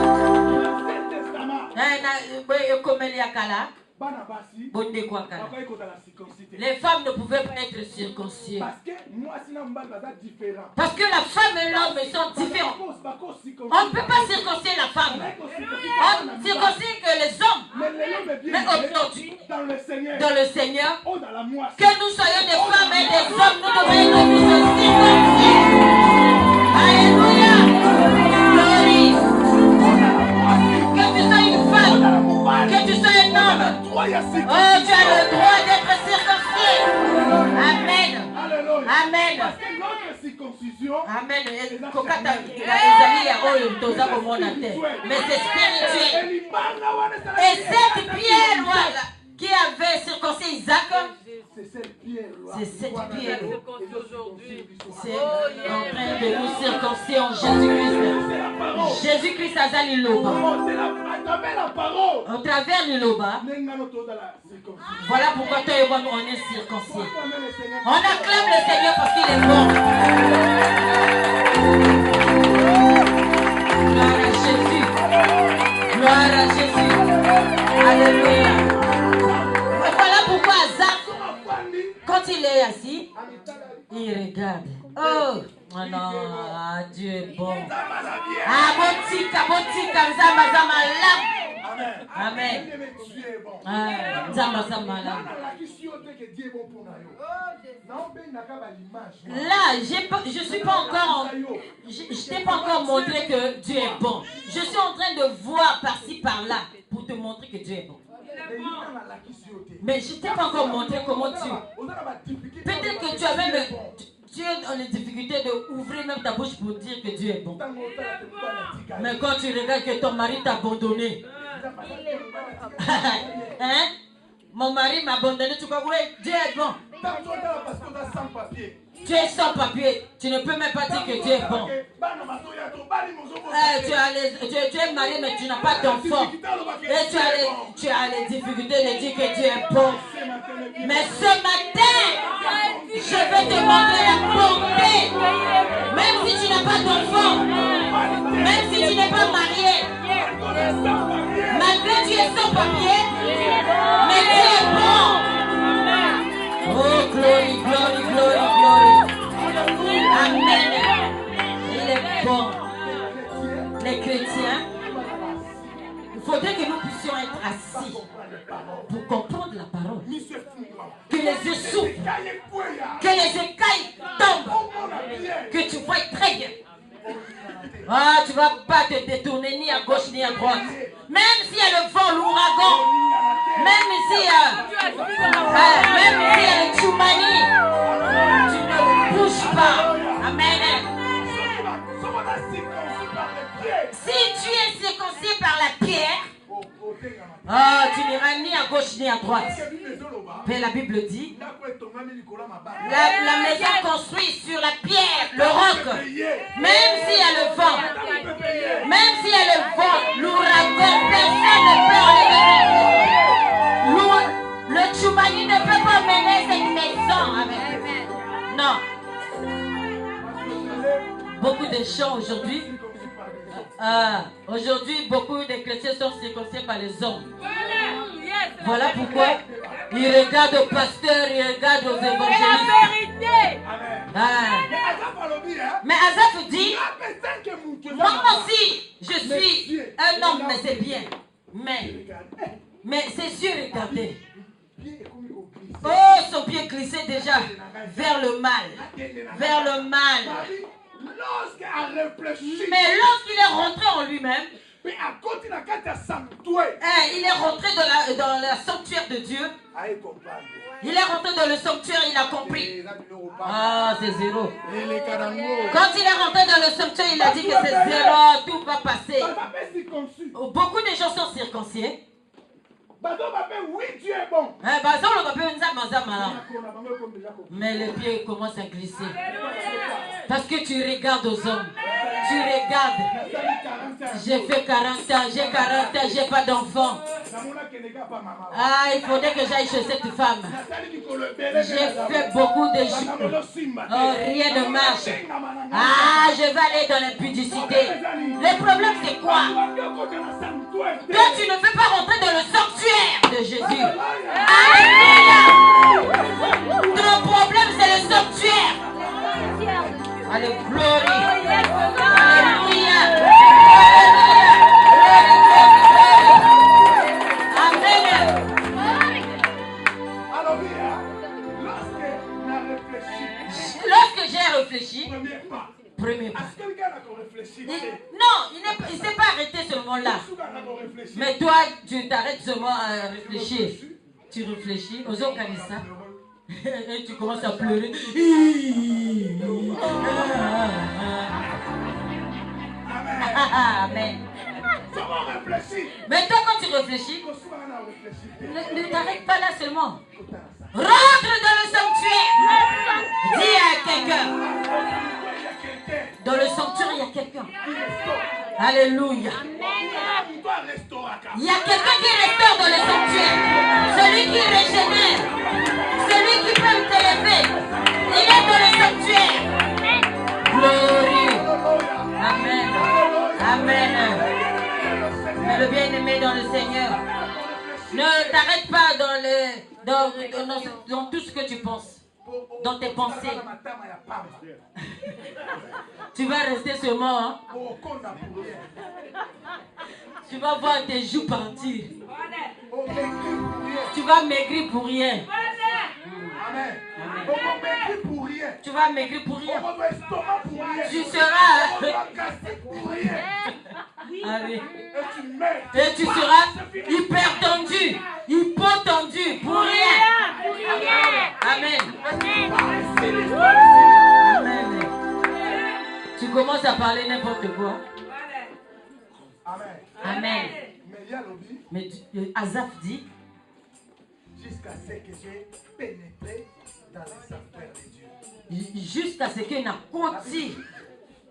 Les femmes ne pouvaient pas être circoncis. Parce que la femme et l'homme sont différents. On ne peut pas circoncire la femme. On circoncit que les hommes. Mais aujourd'hui, dans le Seigneur, que nous soyons des femmes et des hommes, nous devons être circoncis. Alléluia. Glorie. Que tu sois une femme, que tu sois un homme. Oh, tu as le droit d'être circoncis. Amen. Amen. Amen. Mais c'est spirituel. Et cette pierre qui avait circoncis Isaac, c'est cette pierre. C'est en train de nous circoncire en Jésus-Christ. Jésus-Christ a dit l'Oba. Au travers du Loba, voilà pourquoi toi et moi on est circoncis. On acclame le Seigneur parce qu'il est bon. Gloire à Jésus. Gloire à Jésus. Alléluia. Et voilà pourquoi Isaac, quand il est assis, il regarde. Oh non, Dieu est bon. Amen. Là, je suis pas encore, je t'ai pas encore montré que Dieu est bon. Je suis en train de voir par-ci par-là pour te montrer que Dieu est bon. Mais je t'ai pas encore montré comment tu. Peut-être que tu as même Dieu a les difficultés d'ouvrir même ta bouche pour dire que Dieu est bon. Mais quand tu regardes que ton mari t'a abandonné, hein? Mon mari m'a abandonné, tu crois, oui, Dieu est bon. Tu es sans papier, tu ne peux même pas dire que Dieu est bon. Tu es marié mais tu n'as pas d'enfant. Et tu as les difficultés de dire que Dieu est bon. Mais ce matin, je vais te montrer la bonté. Même si tu n'as pas d'enfant, même si tu n'es pas marié, malgré que tu es sans papier, mais Dieu est bon. Oh, glory, glory, glory, glory. Amen. Il est bon. Les chrétiens, il faudrait que nous puissions être assis pour comprendre la parole. Que les yeux s'ouvrent, que les écailles tombent, que tu vois très bien. Ah, tu n'iras ni à gauche ni à droite. Mais la Bible dit, la maison construite sur la pierre, le roc, même s'il y a le vent, l'ouragan, personne ne peut enlever. Le Tchoumani ne peut pas mener cette maison avec. Non. Beaucoup de gens aujourd'hui, beaucoup de chrétiens sont circoncis par les hommes. Voilà pourquoi ils regardent aux pasteurs, ils regardent aux évangélistes. Mais Azaf dit, moi aussi, je suis un homme, mais c'est bien. Mais ses yeux, regardez. Oh, son pied glissait déjà vers le mal. Vers le mal. Mais lorsqu'il est rentré en lui-même, il est rentré dans la sanctuaire de Dieu. Il est rentré dans le sanctuaire, il a compris. Ah, c'est zéro. Quand il est rentré dans le sanctuaire, il a dit que c'est zéro, tout va passer. Beaucoup de gens sont circoncis. Oui, Dieu est bon. Mais les pieds commencent à glisser. Parce que tu regardes aux hommes. Tu regardes. J'ai fait 40 ans, j'ai 40 ans, j'ai pas d'enfant. Ah, il faudrait que j'aille chez cette femme. J'ai fait beaucoup de jours. Oh, rien ne marche. Ah, je vais aller dans l'impudicité. Le problème, c'est quoi? Toi, tu ne veux pas rentrer dans le sanctuaire de Jésus. Alléluia. Ton problème, c'est le sanctuaire. Allez, gloire. Alléluia. Amen. Lorsque j'ai réfléchi, premier pas. Non, il ne s'est pas arrêté seulement là. Mais toi, tu t'arrêtes seulement à réfléchir. Tu réfléchis, aux Okanissa, et tu commences à pleurer. Amen. Mais toi, quand tu réfléchis, ne t'arrête pas là seulement. Rentre dans le sanctuaire. Dis à quelqu'un. Dans le sanctuaire, il y a quelqu'un. Alléluia. Il y a quelqu'un qui restaure dans le sanctuaire. Celui qui régénère. Celui qui peut t'élever. Il est dans le sanctuaire. Gloire. Amen. Amen. Mais le bien-aimé dans le Seigneur, ne t'arrête pas dans tout ce que tu penses. Dans tes pensées. Tu vas rester seulement. Hein? Tu vas voir tes joues partir. Tu vas maigrir pour rien. Amen. Tu vas maigrir pour rien. Tu seras. Allez. Et tu seras hyper tendu, hypotendu pour rien. Amen. Amen. Tu commences à parler n'importe quoi. Amen. Mais Azaf dit, jusqu'à ce que j'ai pénétré dans le sanctuaire de Dieu. Jusqu'à ce qu'il n'a conti.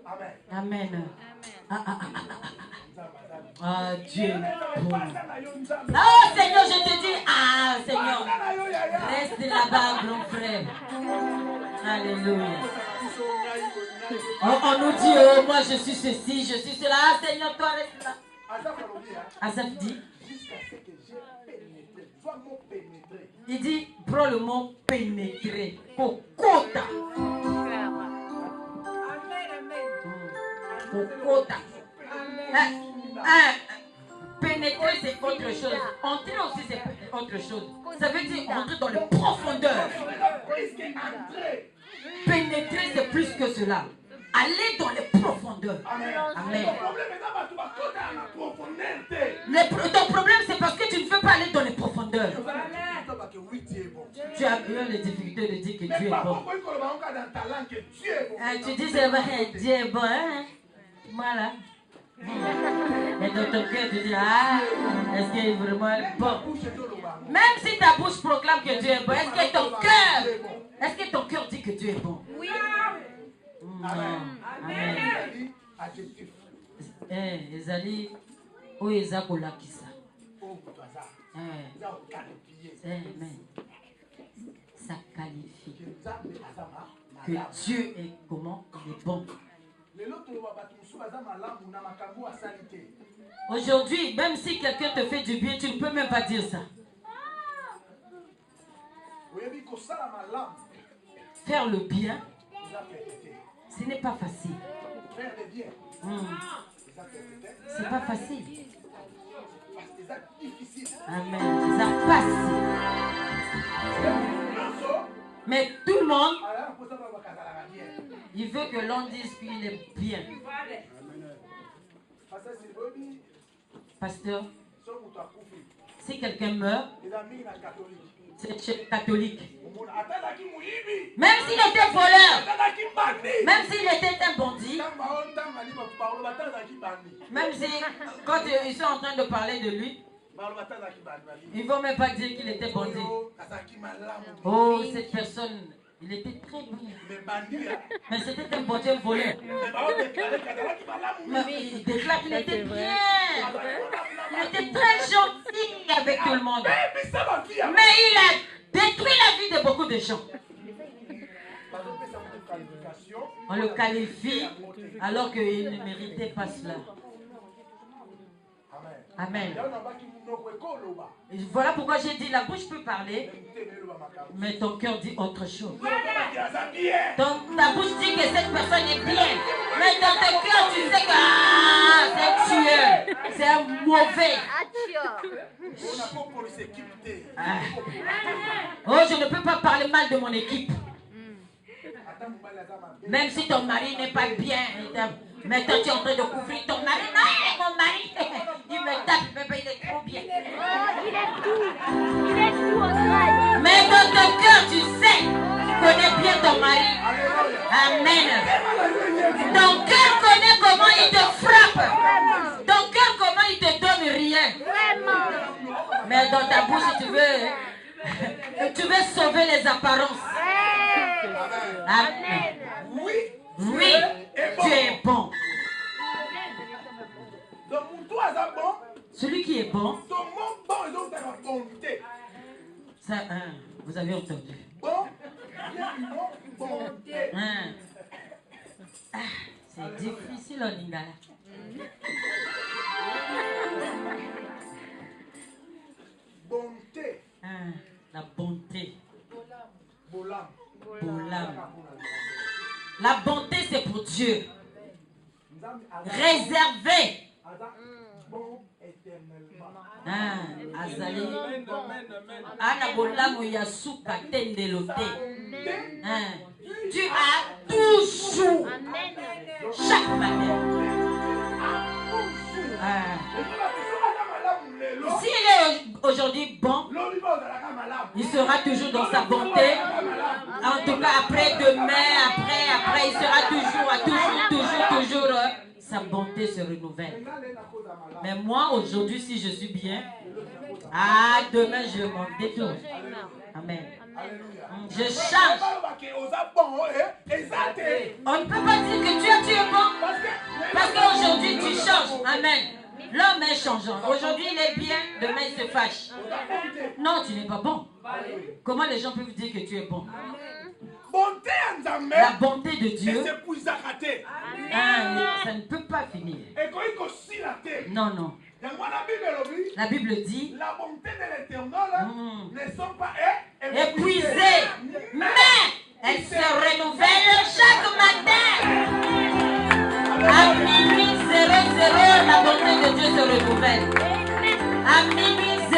Amen. Amen. Ah, Dieu. Oh Seigneur, je te dis, ah Seigneur, reste là-bas, grand frère. Alléluia. On nous dit, oh moi je suis ceci, je suis cela. Ah Seigneur, toi reste là. Azaf dit, il dit, prends le mot pénétrer. Kokota. Kokota. Pénétrer, c'est autre chose. Entrer aussi, c'est autre chose. Ça veut dire entrer dans les profondeurs. Pénétrer, c'est plus que cela. Aller dans les profondeurs. Amen. Ton problème, c'est parce que tu ne veux pas aller dans les profondeurs. Tu as eu les difficultés de dire que Dieu est bon. Tu dis c'est vrai, Dieu est bon. Hein? Voilà. Et dans ton cœur, tu dis, ah, est-ce qu'il est vraiment bon? Même si ta bouche proclame que Dieu est bon, est-ce que ton cœur dit que Dieu est bon? Oui. Amen. Amen. Ezali, où Eza kolakisa. Amen. Ça qualifie que Dieu est comment? Il est bon. Aujourd'hui, même si quelqu'un te fait du bien, tu ne peux même pas dire ça. Faire le bien, ce n'est pas facile. C'est pas facile. Amen. Ça passe. Mais tout le monde, il veut que l'on dise qu'il est bien. Pasteur, si quelqu'un meurt, c'est chez le catholique. Même s'il était voleur, même s'il était un bandit, même si quand ils sont en train de parler de lui, ils ne vont même pas dire qu'il était bandit. Oh, cette personne, il était très bien. Mais c'était un bandit voleur. Mais il déclare qu'il était bien. Il était très gentil avec tout le monde. Mais il a détruit la vie de beaucoup de gens. On le qualifie alors qu'il ne méritait pas cela. Amen. Et voilà pourquoi j'ai dit la bouche peut parler, mais ton cœur dit autre chose. Ta bouche dit que cette personne est bien, mais dans ton cœur tu sais que c'est un tueur, c'est un mauvais. Oh, je ne peux pas parler mal de mon équipe. Même si ton mari n'est pas bien, mais toi tu es en train de couvrir ton mari. Non, mon mari, il me tape, il est trop bien. Il est tout au travail. Mais dans ton cœur, tu sais, tu connais bien ton mari. Amen. Ton cœur connaît comment il te frappe. Ton cœur comment il te donne rien. Mais dans ta bouche, tu veux sauver les apparences. Amen. Oui, tu es bon. Celui qui est bon, ça, vous avez entendu. C'est difficile en lingala. Bonté. La bonté. La bonté, c'est pour Dieu. Réservé. Azali. Ana bolamu ya suka tendelote. Tu as toujours, chaque matin. S'il est aujourd'hui bon, il sera toujours dans sa bonté. En tout cas, après demain, après, il sera toujours, sa bonté se renouvelle. Mais moi, aujourd'hui, si je suis bien, demain, je m'en détourne. Amen. Je change. On ne peut pas dire que tu es bon. Parce qu'aujourd'hui, tu changes. Amen. L'homme est changeant. Aujourd'hui, il est bien, demain, il se fâche. Non, tu n'es pas bon. Comment les gens peuvent dire que tu es bon? La bonté de Dieu, ça ne peut pas finir. Non, non. La Bible dit, la bonté de l'Éternel ne sont pas épuisées, mais elles se renouvellent chaque matin. À minuit 00, la bonté de Dieu se renouvelle. À minuit 00.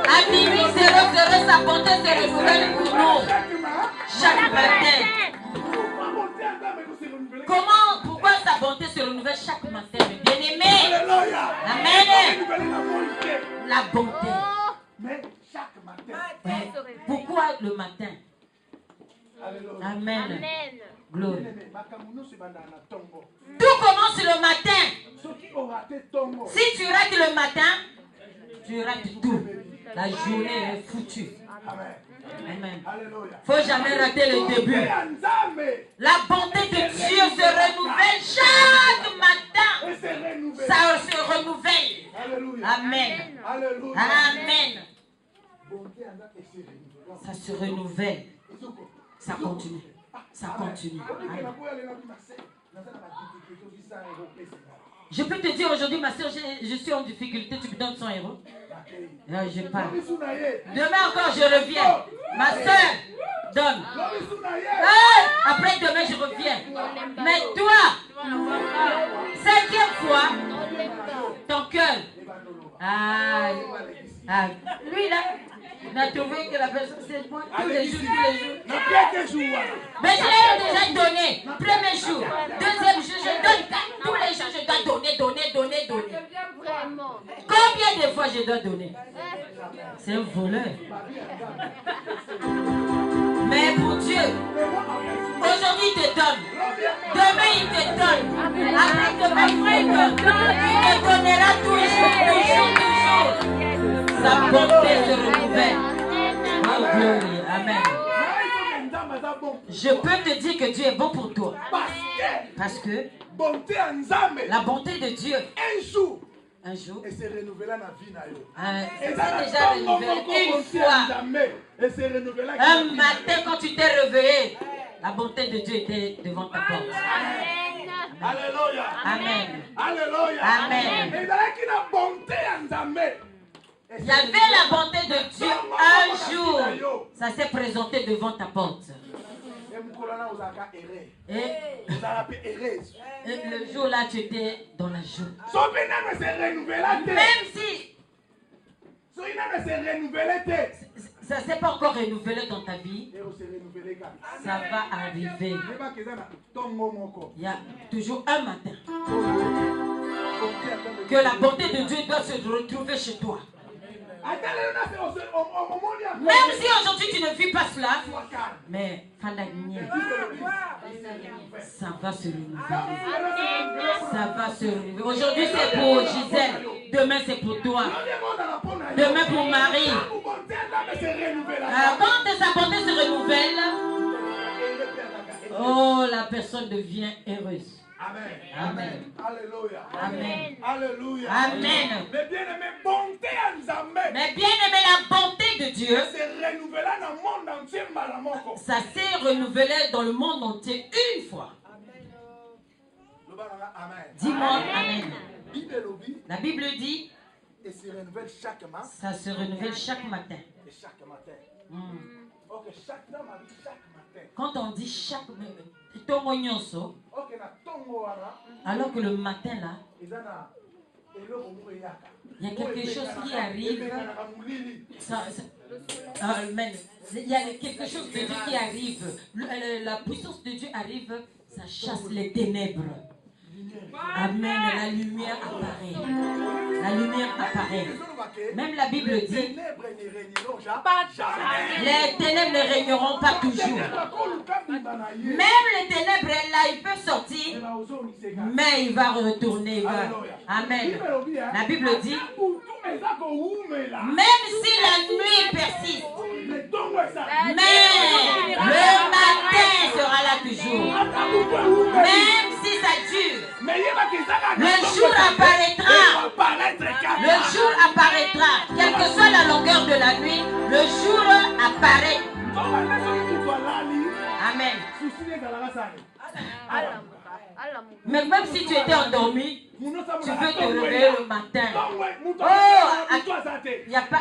À minuit 00, sa bonté se renouvelle pour nous. Chaque matin. Pourquoi sa bonté se renouvelle chaque matin, mes bien-aimés? Amen. La bonté. Mais chaque matin. Pourquoi le matin? Amen. Gloire. Tout commence le matin. Si tu rates le matin, tu rates tout. La journée est foutue. Amen. Faut jamais rater le début. La bonté de Dieu se renouvelle chaque matin. Ça se renouvelle. Amen. Amen. Ça se renouvelle. Ça continue. Ça continue. Amen. Je peux te dire aujourd'hui, ma soeur, je suis en difficulté, tu me donnes 100 euros. Je pars. Demain encore, je reviens. Ma soeur, donne. Après demain, je reviens. Mais toi, 5e fois, ton cœur. Lui là, il a trouvé que la personne c'est moi tous les jours. Mais je l'ai déjà donné. Premier jour, deuxième jour, je donne. Tous les jours, je dois donner. Combien de fois je dois donner? C'est un voleur. Mais pour Dieu, aujourd'hui il te donne. Demain il te donne. Après demain il te donnera toujours. Sa bonté se renouvelle. Oh glory. Amen. Je peux te dire que Dieu est bon pour toi. Parce que la bonté de Dieu, un jour, et se renouveler dans la vie. C'est déjà renouvelé une fois. Un matin, quand tu t'es réveillé, la bonté de Dieu était devant ta porte. Alléluia. Amen. Alléluia. Amen. Il y avait la bonté de Dieu un jour. Ça s'est présenté devant ta porte. Et le jour là, tu étais dans la joie. Même si ça ne s'est pas encore renouvelé dans ta vie, ça va arriver. Il y a toujours un matin que la bonté de Dieu doit se retrouver chez toi. Même si aujourd'hui tu ne vis pas cela, mais ça va se renouveler. Ça va se renouveler. Aujourd'hui c'est pour Gisèle, demain c'est pour toi, demain pour Marie. Quand sa bonté se renouvelle, oh, la personne devient heureuse. Amen. Amen. Alléluia. Amen. Alléluia. Amen. Mais bien aimé, bonté en Zambé. Mais bien aimé, la bonté de Dieu, ça s'est renouvelé dans le monde entier une fois. Dis-moi Amen. La Bible dit, ça se renouvelle chaque matin. Quand on dit chaque matin, alors que le matin là, il y a quelque chose qui arrive. Il y a quelque chose de Dieu qui arrive. La puissance de Dieu arrive, ça chasse les ténèbres. Amen. La lumière apparaît. La lumière apparaît. Même la Bible dit, les ténèbres ne régneront pas toujours. Même les ténèbres là, ils peuvent sortir, mais il va retourner. Amen. La Bible dit, même si la nuit persiste, mais le matin sera là toujours. Même si ça dure, le jour apparaîtra. Le jour apparaîtra. Quelle que soit la longueur de la nuit, le jour apparaît. Amen. Mais même si tu étais endormi, tu veux te réveiller le matin. Oh,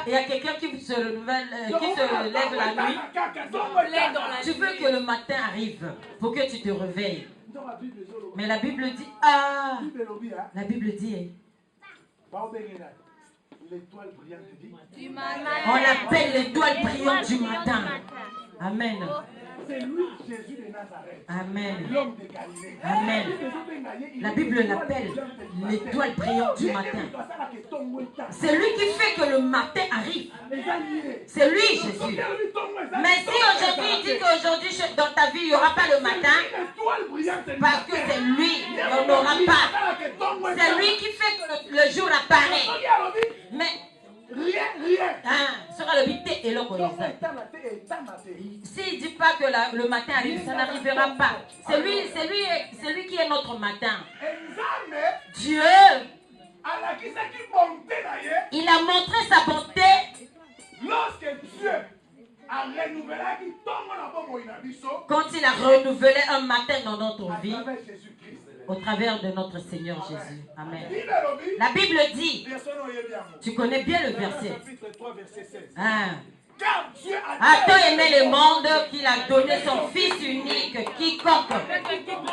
il y a quelqu'un qui se renouvelle, qui se lève la nuit. Tu veux que le matin arrive pour que tu te réveilles. Mais la Bible dit, la Bible dit, on l'appelle l'étoile brillante du matin. Amen. c'est lui, Jésus de Nazareth. Amen. L'homme de Galilée. Amen. La Bible l'appelle l'étoile brillante du matin. C'est lui qui fait que le matin arrive. C'est lui, Jésus. Mais si aujourd'hui il dit qu'aujourd'hui dans ta vie il n'y aura pas le matin, parce que c'est lui, il n'y en aura pas. C'est lui qui fait que le jour apparaît. Mais rien. Sera le vite et l'eau. S'il ne dit pas que le matin arrive, ça n'arrivera pas. C'est lui qui est notre matin. Dieu, il a montré sa bonté. Lorsque Dieu a renouvelé, quand il a renouvelé un matin dans notre vie, au travers de notre Seigneur Jésus. Amen. La Bible dit, tu connais bien le verset. A tant aimé le monde qu'il a donné son Fils unique, quiconque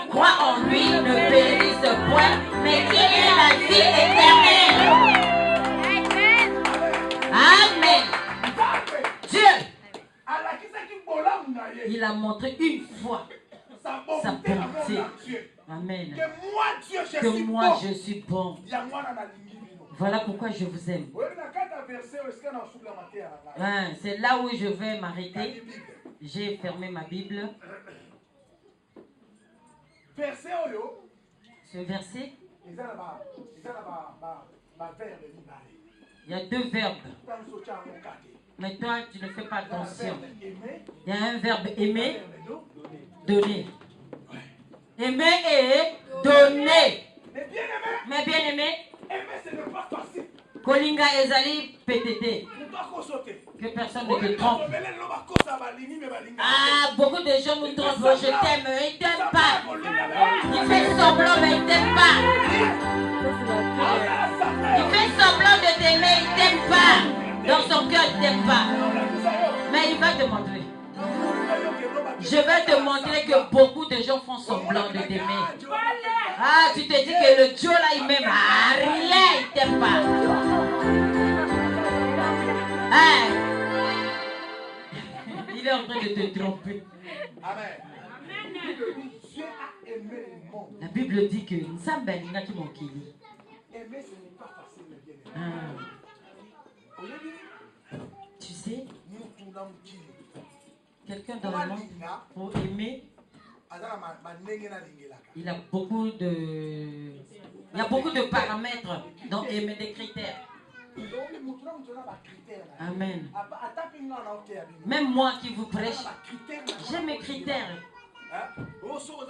croit en lui ne périsse point, mais qu'il ait la vie éternelle. Amen. Dieu, il a montré une fois sa bonté. Amen. Que moi je suis bon. Voilà pourquoi je vous aime. C'est là où je vais m'arrêter. J'ai fermé ma Bible. Ce verset, il y a deux verbes. Mais toi, tu ne fais pas attention. Il y a un verbe aimer, donner. Aimer et donner. Mais bien aimé, Kolinga Ezali PTT. Que personne ne te trompe. Beaucoup de gens nous trompent. Je t'aime, ils ne t'aiment pas. Il fait semblant, mais il ne t'aime pas. Il fait semblant de t'aimer, il ne t'aime pas. Dans son cœur, il ne t'aime pas. Mais il va te montrer. Je vais te montrer que beaucoup de gens font semblant de t'aimer. Tu te dis que le Dieu là, il m'aime. Rien, il ne t'aime pas. Il est en train de te tromper. La Bible dit que Nzambe n'a qui mokili. Aimer, ce n'est pas facile, bien. Tu sais, quelqu'un dans le monde, pour aimer, il a beaucoup de paramètres dans aimer, des critères. Amen. Même moi qui vous prêche, j'ai mes critères.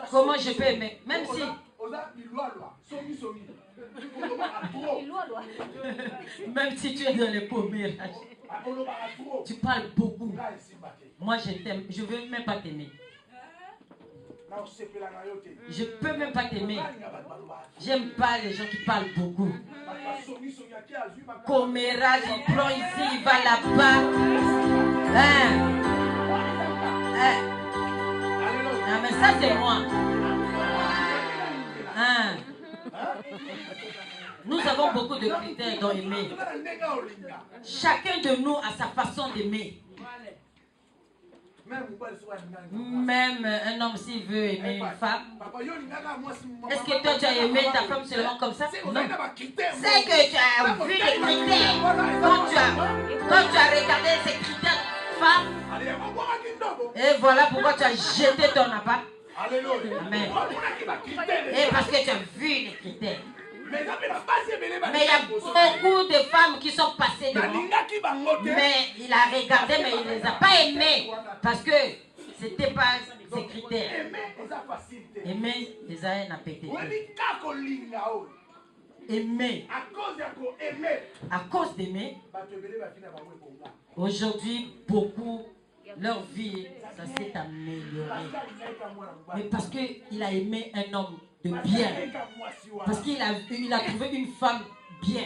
Comment je peux aimer? Même si même si tu es dans les paumés, tu parles beaucoup. Moi je t'aime, je ne veux même pas t'aimer. Je ne peux même pas t'aimer. J'aime pas les gens qui parlent beaucoup. Commérage, il prend ici, il va là-bas. Non mais ça c'est moi. Nous avons beaucoup de critères dans aimer. Chacun de nous a sa façon d'aimer. Même un homme s'il veut aimer une femme, est-ce que toi tu as aimé ta femme seulement comme ça? Non. C'est que tu as vu les critères. Quand tu as regardé ces critères femme, et voilà pourquoi tu as jeté ton appart. Amen. Et parce que tu as vu les critères. Mais il y a beaucoup de femmes qui sont passées devant. Mais il a regardé, mais il ne les a pas aimées. Parce que ce n'était pas ses critères. Aimer, les a n'a pété. Aimer. À cause d'aimer, aujourd'hui, beaucoup, leur vie, ça s'est amélioré. Mais parce qu'il a aimé un homme de bien. Parce qu'il a trouvé une femme bien.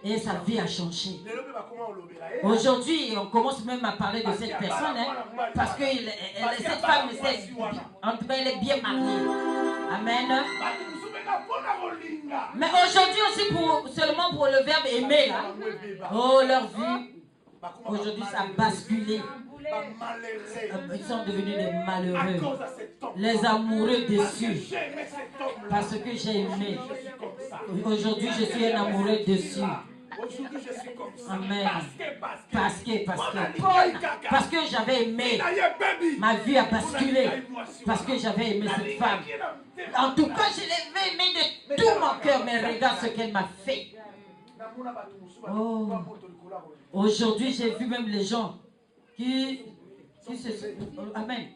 Et sa vie a changé. Aujourd'hui, on commence même à parler de cette personne. Parce que cette femme, en tout cas, elle est bien mariée. Amen. Mais aujourd'hui aussi, seulement pour le verbe aimer, là, oh, leur vie Aujourd'hui, ça a basculé. Ils sont devenus des malheureux. Les amoureux déçus. Parce que j'ai aimé. Aujourd'hui, je suis un amoureux déçu. Aujourd'hui, je suis comme ça. Amen. Parce que j'avais aimé. Ma vie a basculé. Parce que j'avais aimé cette femme. En tout cas, je l'ai aimée de tout mon cœur. Mais regarde ce qu'elle m'a fait. Oh. Aujourd'hui, j'ai vu même les gens qui se... Amen.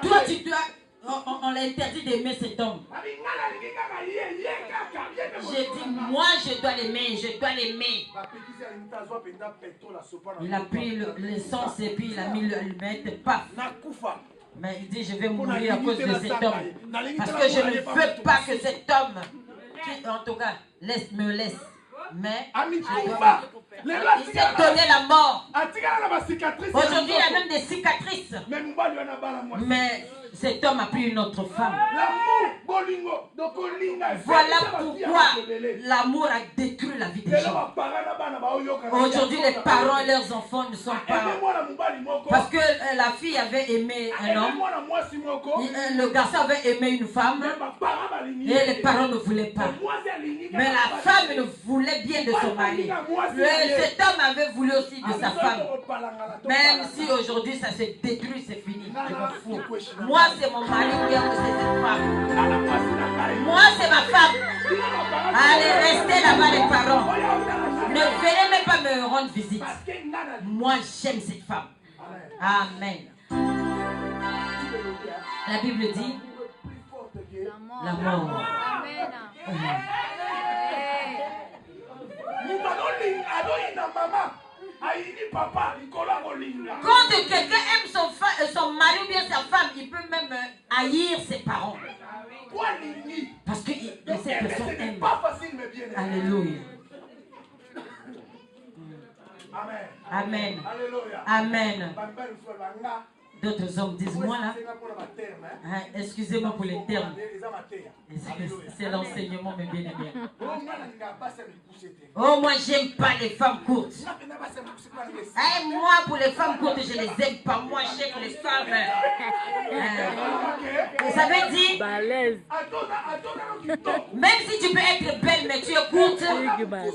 Toi, tu dois... On l'a interdit d'aimer cet homme. J'ai dit, moi, je dois l'aimer, je dois l'aimer. Il a pris l'essence et puis il a mis l'allumette, paf. Mais il dit, je vais mourir à cause de cet homme. Parce que je ne veux pas que cet homme, qui, en tout cas, me laisse. Mais il s'est donné la mort. Aujourd'hui, il a même des cicatrices. Mais cet homme a pris une autre femme. Voilà pourquoi l'amour a détruit la vie des gens. Aujourd'hui, les parents et leurs enfants ne sont pas... Parce que la fille avait aimé un homme, le garçon avait aimé une femme, et les parents ne voulaient pas. Mais la femme ne voulait bien de son mari. Cet homme avait voulu aussi de sa femme. Même si aujourd'hui ça se détruit, c'est fini. Je m'en fous. Moi, c'est mon mari qui a c'est cette femme. Moi, c'est ma femme. Allez, restez là-bas les parents. Ne venez même pas me rendre visite. Moi, j'aime cette femme. Amen. La Bible dit la mort. Quand quelqu'un aime son mari ou bien sa femme, il peut même haïr ses parents. Parce que cette personne aime. Alléluia. Amen. Amen. D'autres hommes disent, moi là, excusez-moi pour les termes, c'est l'enseignement, mes bien-aimés. Oh, moi, j'aime pas les femmes courtes. Moi, pour les femmes courtes, je les aime pas. Moi, j'aime les femmes. Ça veut dire, même si tu peux être belle, mais tu es courte,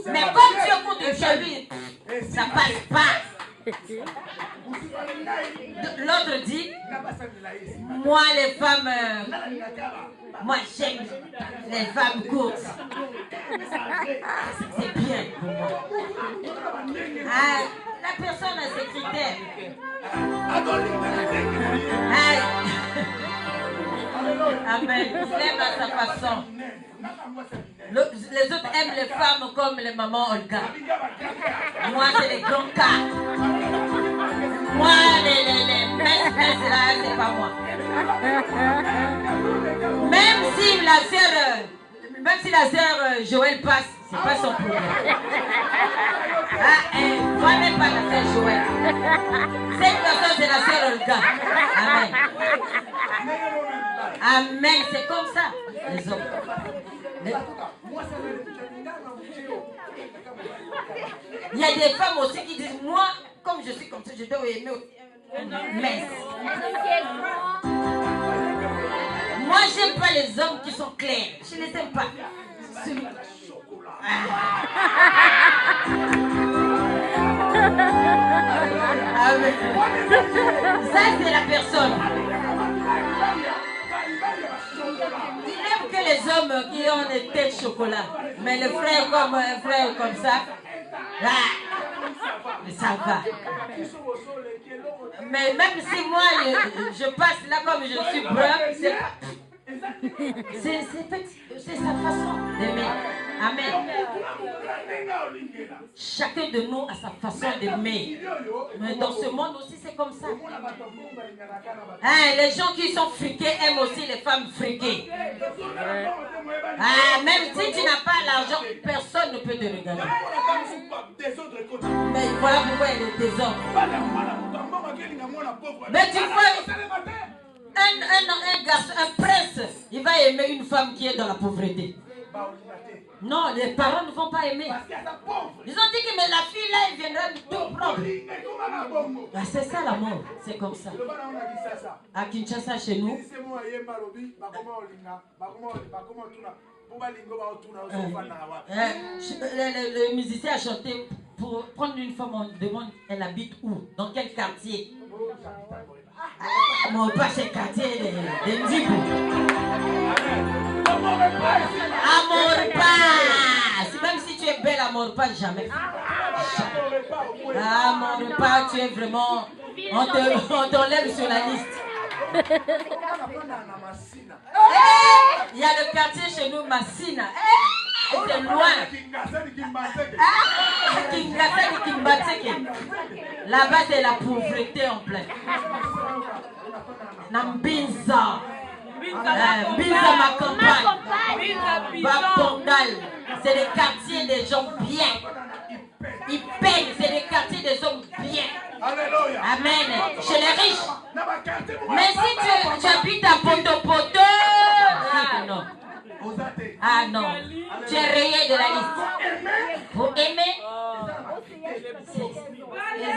mais comme tu es courte, ça passe pas. L'autre dit, moi les femmes, moi j'aime les femmes courtes. C'est bien pour moi. La personne a ses critères. Amen. Il aime à sa façon. Les autres aiment les femmes comme les mamans Olga. Moi, c'est les grands cas. Moi, les messes là, c'est pas moi. Même si la sœur Joël passe, c'est pas son problème. Moi, même pas la sœur Joël. Cette personne, c'est la sœur Olga. Amen. Amen, c'est comme ça, les hommes. Il y a des femmes aussi qui disent, moi, comme je suis comme ça, je dois aimer une messe. Moi, j'aime pas les hommes qui sont clairs. Je les aime pas. Ça, c'est la personne. Il aime que les hommes qui ont des têtes chocolat. Mais les frères comme un frère comme ça, ça va. Mais même si moi je passe là comme je suis brun, c'est sa façon d'aimer. Amen. Chacun de nous a sa façon d'aimer. Mais dans ce monde aussi, c'est comme ça. Les gens qui sont friqués aiment aussi les femmes friquées. Même si tu n'as pas l'argent, personne ne peut te regarder. Mais voilà pourquoi il est désordre. Mais tu vois, un garçon, un prince, il va aimer une femme qui est dans la pauvreté. Non, les parents ne vont pas aimer. Parce qu'elle est pauvre. Ils ont dit que mais la fille là, elle viendra de tout propre. Ah, c'est ça l'amour, c'est comme ça. À Kinshasa, chez nous, le musicien a chanté pour prendre une femme, on demande elle habite où, dans quel quartier. Mon pas c'est le quartier de Ndibou. Amour pas. C'est même si tu es belle, amour pas jamais. Amour pas, tu es vraiment. On t'enlève sur la liste. Il y a le quartier chez nous, Massina. C'est loin. Là-bas, c'est la pauvreté en plein. Nambinza. Binza, ma campagne. Bapongal. C'est des quartiers des gens bien. Ils payent, c'est des quartiers des hommes bien. Amen. Chez les riches. Mais si tu habites à Poto, ah non. Ah non. Tu es rayé de la liste. Pour aimer, les